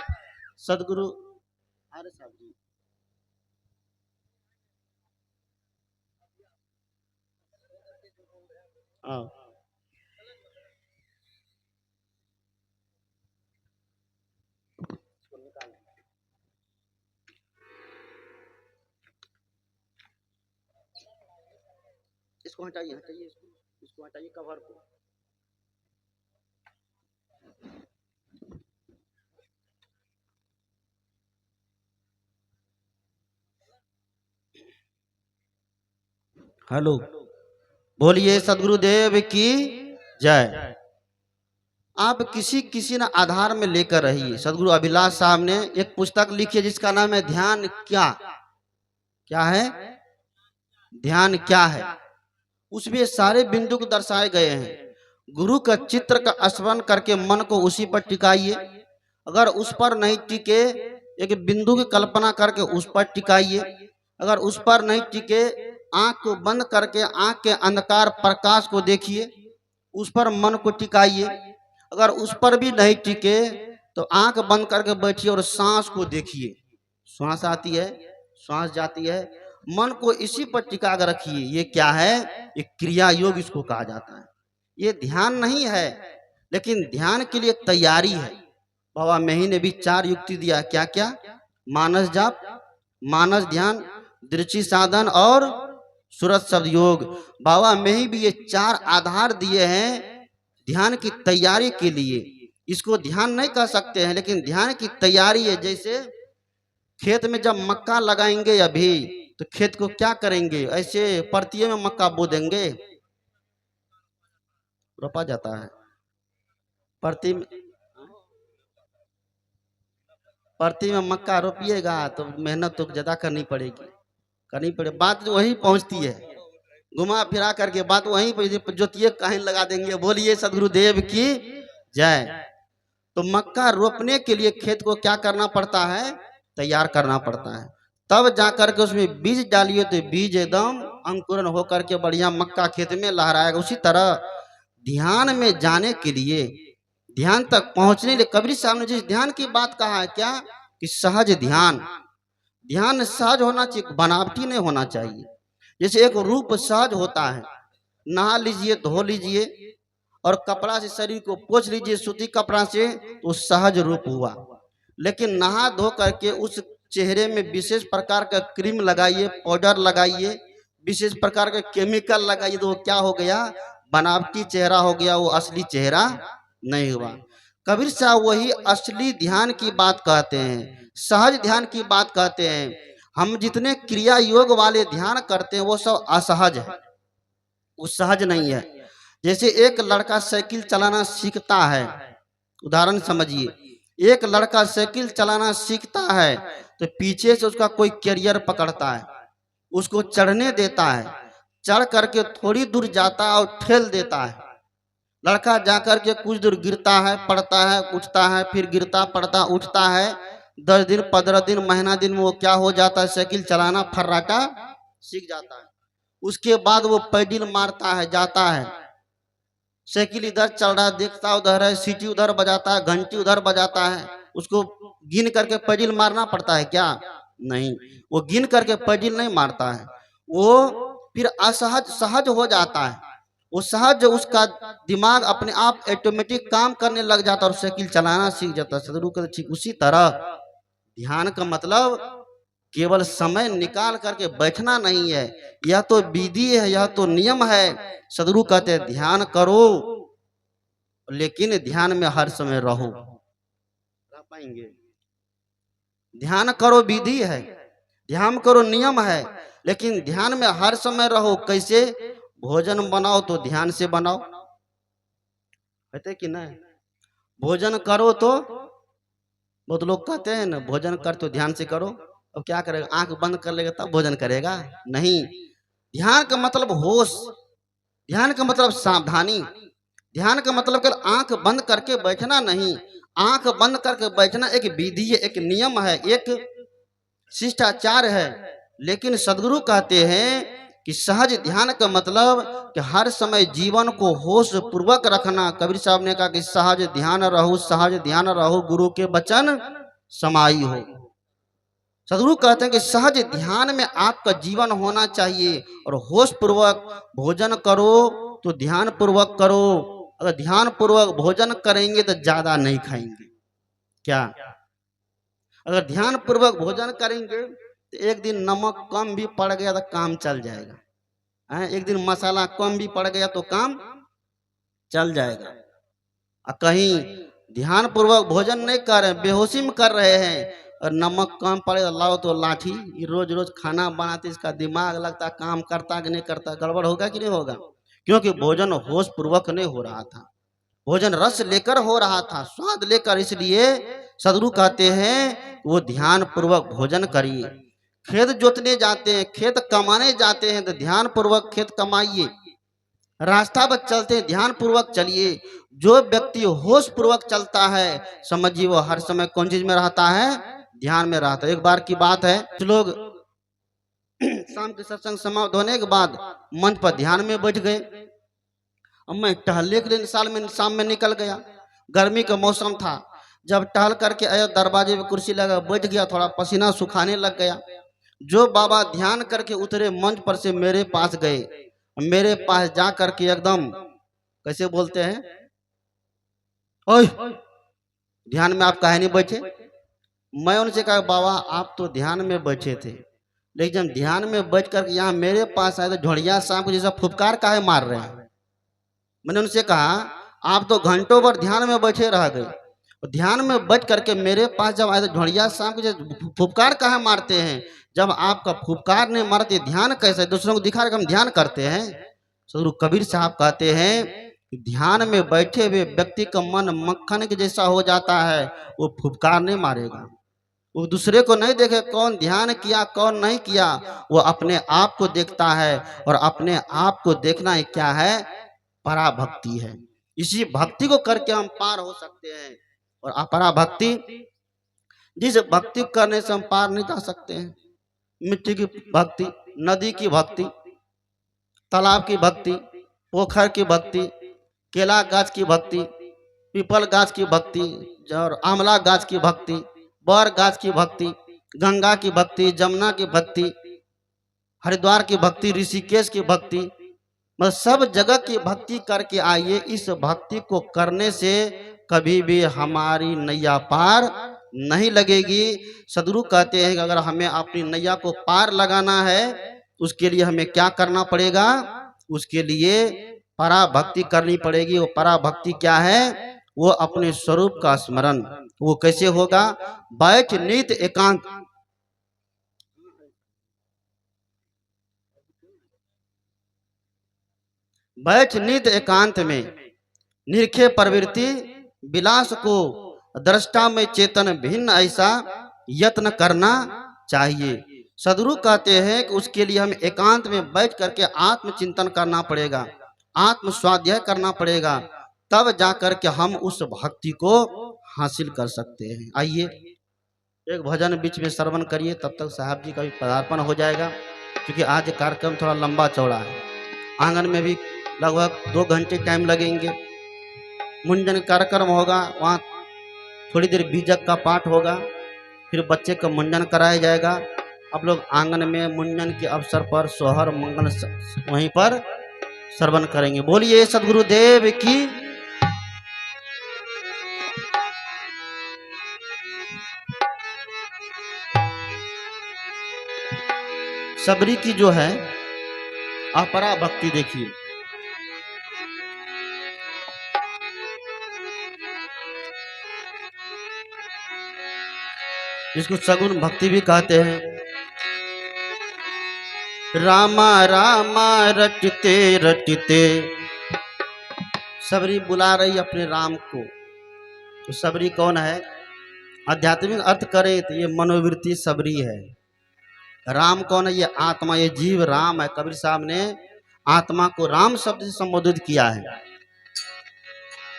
सदगुरु हाँ। इसको हटाइए, हटाइए इसको हटाइए कवर को। हेलो, बोलिए सदगुरुदेव की जय। आप किसी किसी न आधार में लेकर रहिए। सदगुरु अभिलाष साहब ने एक पुस्तक लिखी है जिसका नाम है ध्यान क्या। क्या है? ध्यान क्या है? उसमें सारे बिंदु को दर्शाए गए हैं। गुरु का चित्र का स्मरण करके मन को उसी पर टिकाइए। अगर उस पर नहीं टिके, एक बिंदु की कल्पना करके उस पर टिकाइए। अगर उस पर नहीं टिके, आंख को बंद करके आंख के अंधकार प्रकाश को देखिए, उस पर मन को टिकाइए। अगर उस पर भी नहीं टिके तो आंख बंद करके बैठिए और सांस को देखिए। श्वास आती है, श्वास जाती है, मन को इसी पर टिका कर रखिए। ये क्या है? ये क्रिया योग इसको कहा जाता है। ये ध्यान नहीं है। लेकिन ध्यान के लिए तैयारी है। बाबा मही ने भी 4 युक्ति दिया, क्या क्या? मानस जाप, मानस ध्यान, दृष्टि साधन और सूरत शब्द योग। बाबा मही भी ये 4 आधार दिए हैं ध्यान की तैयारी के लिए। इसको ध्यान नहीं कह सकते हैं, लेकिन ध्यान की तैयारी है। जैसे खेत में जब मक्का लगाएंगे अभी, तो खेत को क्या करेंगे? ऐसे परतिये में मक्का बो देंगे? रोपा जाता है परती में। परती में मक्का रोपिएगा तो मेहनत तो ज्यादा करनी पड़ेगी, करनी पड़े। बात तो वही पहुंचती है, घुमा फिरा करके बात वहीं पर जोतिए कहीं लगा देंगे। बोलिए सदगुरुदेव की जय। तो मक्का रोपने के लिए खेत को क्या करना पड़ता है? तैयार करना पड़ता है। तब जाकर के उसमें बीज डालिए तो बीज एकदम अंकुरन होकर के बढ़िया मक्का खेत में लहराएगा। उसी तरह ध्यान में जाने के लिए, ध्यान तक पहुंचने के लिए कबीर साहब ने जिस ध्यान की बात कहा है, क्या कि सहज ध्यान। ध्यान सहज होना चाहिए, बनावटी नहीं होना चाहिए। जैसे एक रूप सहज होता है, नहा लीजिए, धो लीजिए और कपड़ा से शरीर को पोंछ लीजिए, सूती कपड़ा से, तो सहज रूप हुआ। लेकिन नहा धो करके उस चेहरे में विशेष प्रकार का क्रीम लगाइए, पाउडर लगाइए, विशेष प्रकार का केमिकल लगाइए, तो वो क्या हो गया? बनावटी चेहरा हो गया, वो असली चेहरा नहीं हुआ। कबीर साहब वही असली ध्यान की बात कहते हैं, सहज ध्यान की बात कहते हैं। हम जितने क्रिया योग वाले ध्यान करते हैं वो सब असहज है, वो सहज नहीं है। जैसे एक लड़का साइकिल चलाना सीखता है, उदाहरण समझिए, एक लड़का साइकिल चलाना सीखता है तो पीछे से उसका कोई कैरियर पकड़ता है, उसको चढ़ने देता है, चढ़ करके थोड़ी दूर जाता है और ठेल देता है। लड़का जाकर के कुछ दूर गिरता है, पड़ता है, उठता है, फिर गिरता, पड़ता, उठता है। 10 दिन, 15 दिन, महीना दिन में वो क्या हो जाता है? साइकिल चलाना फर्राटा सीख जाता है। उसके बाद वो पैडल मारता है, जाता है, साइकिल इधर चल रहा है, देखता उधर है, सीटी उधर बजाता है, घंटी उधर बजाता है। उसको गिन करके पैडल मारना पड़ता है क्या? नहीं, वो गिन करके पैडल नहीं मारता है। वो फिर असहज सहज हो जाता है। वो सहज, उसका दिमाग अपने आप ऑटोमेटिक काम करने लग जाता है और साइकिल चलाना सीख जाता है। सदगुरु कहते ठीक उसी तरह ध्यान का मतलब केवल समय निकाल करके बैठना नहीं है, यह तो विधि है, यह तो नियम है। सदगुरु कहते हैं ध्यान करो, लेकिन ध्यान में हर समय रहो। रह पाएंगे? ध्यान करो विधि है, ध्यान करो नियम है, लेकिन ध्यान में हर समय रहो। कैसे? भोजन बनाओ तो ध्यान से बनाओ, कहते कि नहीं? भोजन करो तो, बहुत लोग कहते हैं ना भोजन कर तो ध्यान से करो। अब क्या करेगा? आंख बंद कर लेगा तब भोजन करेगा? नहीं। ध्यान का मतलब होश, ध्यान का मतलब सावधानी, ध्यान का मतलब केवल आंख बंद करके बैठना नहीं। आंख बंद करके बैठना एक विधि है, एक नियम है, एक शिष्टाचार है। लेकिन सदगुरु कहते हैं कि सहज ध्यान का मतलब कि हर समय जीवन को होश पूर्वक रखना। कबीर साहब ने कहा कि सहज ध्यान रहो, सहज ध्यान रहो, गुरु के वचन समाई हो। सदगुरु कहते हैं कि सहज ध्यान में आपका जीवन होना चाहिए और होश पूर्वक भोजन करो तो ध्यान पूर्वक करो। अगर ध्यान पूर्वक भोजन करेंगे तो ज्यादा नहीं खाएंगे। क्या? अगर ध्यान पूर्वक भोजन करेंगे तो एक दिन नमक कम भी पड़ गया तो काम चल जाएगा, एक दिन मसाला कम भी पड़ गया तो काम चल जाएगा। और कहीं ध्यान पूर्वक भोजन नहीं कर रहे, बेहोशी में कर रहे हैं और नमक कम पड़े लाओ तो लाठी, रोज रोज खाना बनाते, इसका दिमाग लगता काम करता कि नहीं करता, गड़बड़ होगा कि नहीं होगा? क्योंकि भोजन होश पूर्वक नहीं हो रहा था, भोजन रस लेकर हो रहा था, स्वाद लेकर। इसलिए सदगुरु कहते हैं वो ध्यान पूर्वक भोजन करिए। खेत जोतने जाते हैं, खेत कमाने जाते हैं तो ध्यान पूर्वक खेत कमाइए। रास्ता पर चलते हैं ध्यान पूर्वक चलिए। जो व्यक्ति होश पूर्वक चलता है समझिए वो हर समय कौन चीज में रहता है? ध्यान में रहता है। एक बार की बात है, कुछ लोग शाम के सत्संग समाप्त होने के बाद मंच पर ध्यान में बैठ गए। अब मैं टहलने के लिए शाम में निकल गया, गर्मी का मौसम था। जब टहल करके आया दरवाजे पे कुर्सी लगा बैठ गया, थोड़ा पसीना सुखाने लग गया। जो बाबा ध्यान करके उतरे मंच पर से मेरे पास गए, मेरे पास जा करके एकदम कैसे बोलते हैं, ओए, ध्यान में आप काहे नहीं बैठे? मैं उनसे कहा बाबा आप तो ध्यान में बैठे थे, लेकिन जब ध्यान में बैठ कर यहाँ मेरे पास आए तो झोड़िया सांप को जैसा फुफकार काहे मार रहे हैं? मैंने उनसे कहा आप तो घंटों भर ध्यान में बैठे रह गए, और ध्यान में बैठ करके मेरे पास जब आए तो झोड़िया सांप को जैसे फुफकार काहे मारते हैं? जब आपका फुफकार नहीं मारते ध्यान कैसे? दूसरों को दिखा कर हम ध्यान करते हैं। सदगुरु कबीर साहब कहते हैं कि ध्यान में बैठे हुए व्यक्ति का मन मक्खन के जैसा हो जाता है, वो फुफकार नहीं मारेगा, वो दूसरे को नहीं देखे कौन ध्यान किया कौन नहीं किया, वो अपने आप को देखता है, और अपने आप को देखना ही क्या है? पराभक्ति है। इसी भक्ति को करके हम पार हो सकते हैं, और अपरा भक्ति, जिस भक्ति करने से हम पार नहीं जा सकते हैं। मिट्टी की भक्ति, नदी की भक्ति, तालाब की भक्ति, पोखर की भक्ति, केला गाछ की भक्ति, पीपल गाछ की भक्ति, और आंवला गाछ की भक्ति, बर गाछ की भक्ति, गंगा की भक्ति, जमुना की भक्ति, हरिद्वार की भक्ति, ऋषिकेश की भक्ति, मतलब सब जगह की भक्ति करके आइए। इस भक्ति को करने से कभी भी हमारी नैया पार नहीं लगेगी। सदगुरु कहते हैं कि अगर हमें अपनी नैया को पार लगाना है, उसके लिए हमें क्या करना पड़ेगा? उसके लिए पराभक्ति करनी पड़ेगी। वो पराभक्ति क्या है? वो अपने स्वरूप का स्मरण। वो कैसे होगा? बैठ नित एकांत, बैठ नित एकांत में, निरखे प्रवृत्ति विलास को, दृष्टा में चेतन भिन्न, ऐसा यत्न करना चाहिए। सदगुरु कहते हैं कि उसके लिए हमें एकांत में बैठ करके आत्मचिंतन करना पड़ेगा, आत्म स्वाध्याय करना पड़ेगा, तब जाकर के हम उस भक्ति को हासिल कर सकते हैं। आइए एक भजन बीच में श्रवण करिए, तब तक साहब जी का भी पदार्पण हो जाएगा, क्योंकि आज कार्यक्रम थोड़ा लंबा चौड़ा है। आंगन में भी लगभग 2 घंटे टाइम लगेंगे। मुंडन कार्यक्रम होगा, वहाँ थोड़ी देर बीजक का पाठ होगा, फिर बच्चे का मुंडन कराया जाएगा। अब लोग आंगन में मुंडन के अवसर पर सोहर मंगल वहीं पर श्रवण करेंगे। बोलिए सद्गुरुदेव की। सबरी की जो है अपरा भक्ति देखिए, जिसको सगुन भक्ति भी कहते हैं। रामा रामा रटते रटते, सबरी बुला रही अपने राम को। तो सबरी कौन है? आध्यात्मिक अर्थ करें तो ये मनोवृत्ति सबरी है। राम कौन है? ये आत्मा, ये जीव राम है। कबीर साहब ने आत्मा को राम शब्द से संबोधित किया है।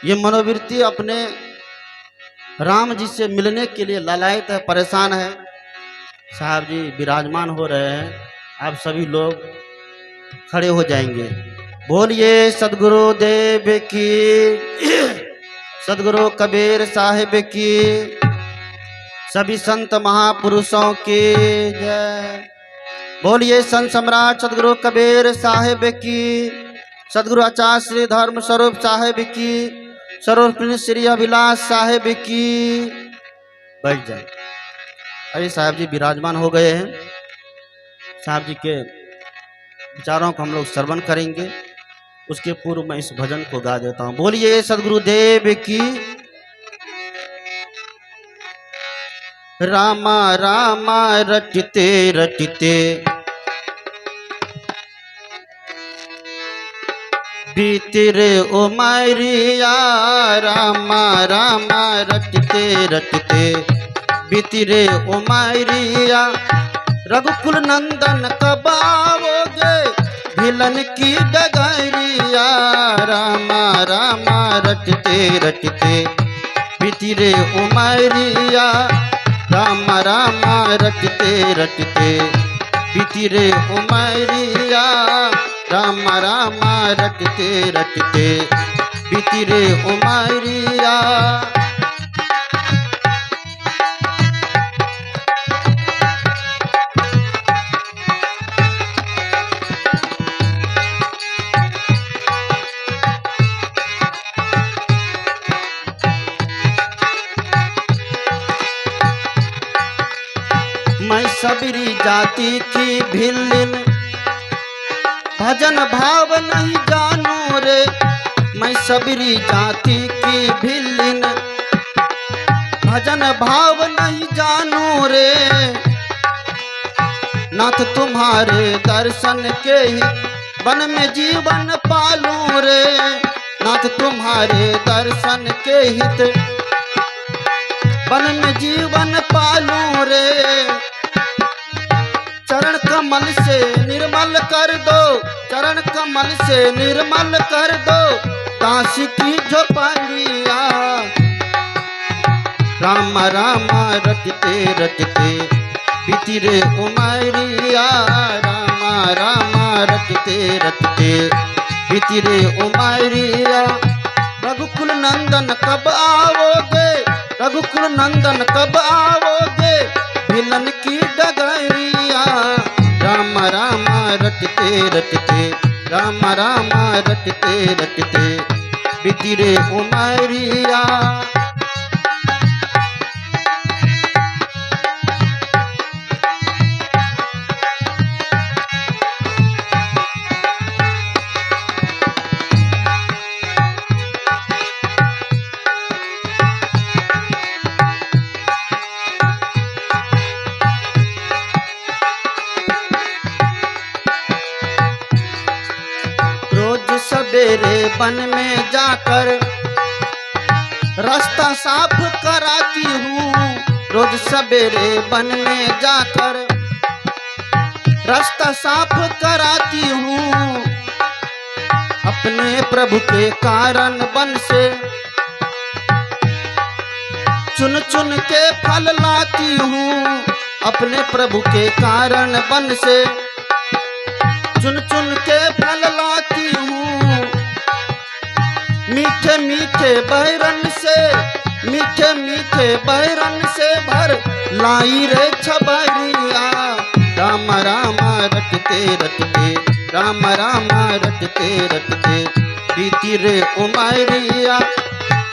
ये मनोवृत्ति अपने राम जी से मिलने के लिए लालायित है, परेशान है। साहब जी विराजमान हो रहे हैं, आप सभी लोग खड़े हो जाएंगे। बोलिए सदगुरु देव की, सदगुरु कबीर साहिब की, सभी संत महापुरुषों की जय। बोलिए संत सम्राट सदगुरु कबीर साहिब की, सदगुरु आचार्य श्री धर्म स्वरूप साहिब की, स्वरूप श्री अभिलाष साहिब की। बैठ जाए। अरे साहब जी विराजमान हो गए हैं। साहब जी के विचारों को हम लोग श्रवण करेंगे, उसके पूर्व मैं इस भजन को गा देता हूँ। बोलिए सदगुरुदेव की। रामा रामा रटते रटते, बीती रे उमरिया। रामा रामा रटते रटते, बीती रे उमरिया। रघुकुल नंदन कब आओगे, भिलन की डगरिया। रामा रामा रटते रटते, बीती रे उमरिया। रामा रामा रटते रटते, बीती रे उमरिया। रामा रामा रटते रटते, बीती रे उमरिया। सबरी जाति की भिल्लिन, भजन भाव नहीं जानू रे, मैं सबरी जाति की भिल्लिन, भजन भाव नहीं जानू रे, नाथ तुम्हारे दर्शन के ही वन में जीवन पालू रे, नाथ तुम्हारे दर्शन के हित वन में जीवन पालू रे, चरण कमल से निर्मल कर दो, चरण कमल से निर्मल कर दो, दास की झोपड़िया, राम राम रटते रटते बीती रे उमरिया, राम राम रटते रटते बीती रे उमरिया, रघुकुल नंदन कब आओगे, रघुकुल नंदन कब आओगे, भिलन की डगरिया, राम राम रटते रटते, राम राम रटते रटते बीती रे उमरिया। सवेरे वन में जाकर रास्ता साफ कराती हूँ, रोज सवेरे वन में जाकर रास्ता साफ कराती हूँ, अपने प्रभु के कारण वन से चुन चुन के फल लाती हूँ, अपने प्रभु के कारण वन से चुन चुन के फल लाती हूँ, मीठे मीठे बैरन से, मीठे मीठे बैरन से भर लाई रे छबरिया, राम राम रटते रटते, राम राम रटते रटते बीती रे उमरिया,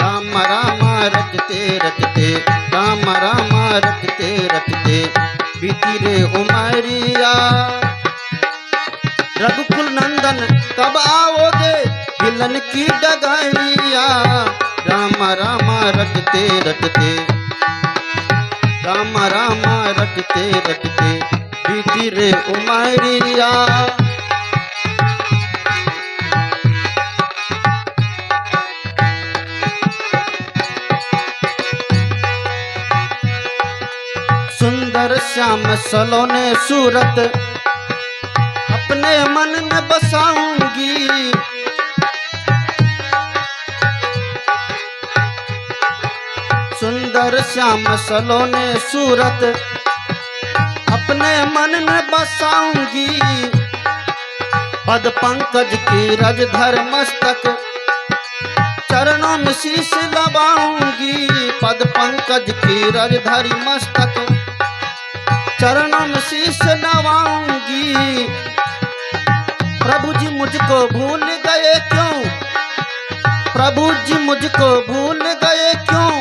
राम राम रटते रटते, राम राम रटते रटते बीती रे उमरिया, रघुकुल नंदन कब आओगे, भिलन की डगरिया, राम राम रटते रटते, राम राम रटते रटते बीती रे उमरिया। सुंदर श्याम सलोने सूरत अपने मन में बसाऊंगी, सुंदर श्याम सलोने सूरत अपने मन में बसाऊंगी, पद पंकज की रजधर मस्तक चरणों में शीश लगाऊंगी, पद पंकज की रजधर मस्तक चरणों में शीश नवाऊंगी, प्रभु जी मुझको भूल गए क्यों, प्रभु जी मुझको भूल गए क्यों,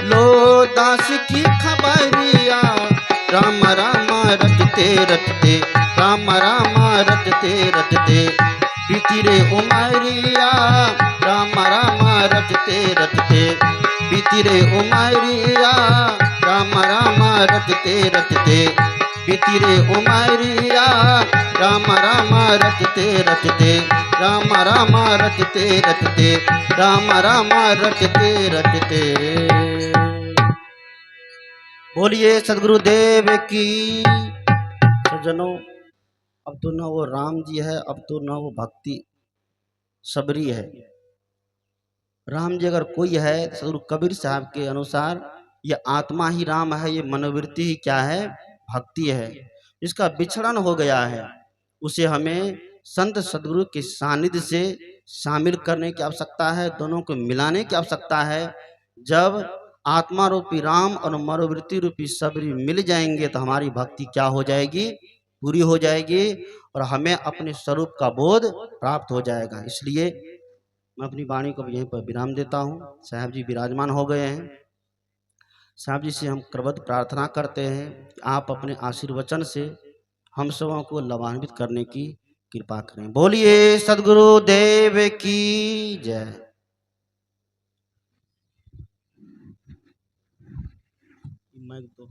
लो दास की खबरिया, राम राम रटते रटते, राम राम रटते रटते बीती रे उमरिया, राम राम रटते रटते बीती रे उमरिया, राम राम रटते रटते बीती रे उमरिया, राम राम रटते रटते, राम राम रटते रटते, राम राम रटते रटते। बोलिए सदगुरुदेव की। सज्जनों, अब तो ना वो राम जी है, अब तो ना वो भक्ति सबरी है। राम जी अगर कोई है, सदगुरु कबीर साहब के अनुसार ये आत्मा ही राम है, ये मनोवृत्ति ही क्या है, भक्ति है। जिसका बिछड़न हो गया है उसे हमें संत सदगुरु के सानिध्य से शामिल करने की आवश्यकता है, दोनों को मिलाने की आवश्यकता है। जब आत्मा रूपी राम और मनोवृत्ति रूपी सबरी मिल जाएंगे तो हमारी भक्ति क्या हो जाएगी, पूरी हो जाएगी और हमें अपने स्वरूप का बोध प्राप्त हो जाएगा। इसलिए मैं अपनी वाणी को यहीं पर विराम देता हूँ। साहब जी विराजमान हो गए हैं। साहब जी से हम करबद्ध प्रार्थना करते हैं कि आप अपने आशीर्वचन से हम सबों को लाभान्वित करने की कृपा करें। बोलिए सदगुरु देव की जय। मैं तो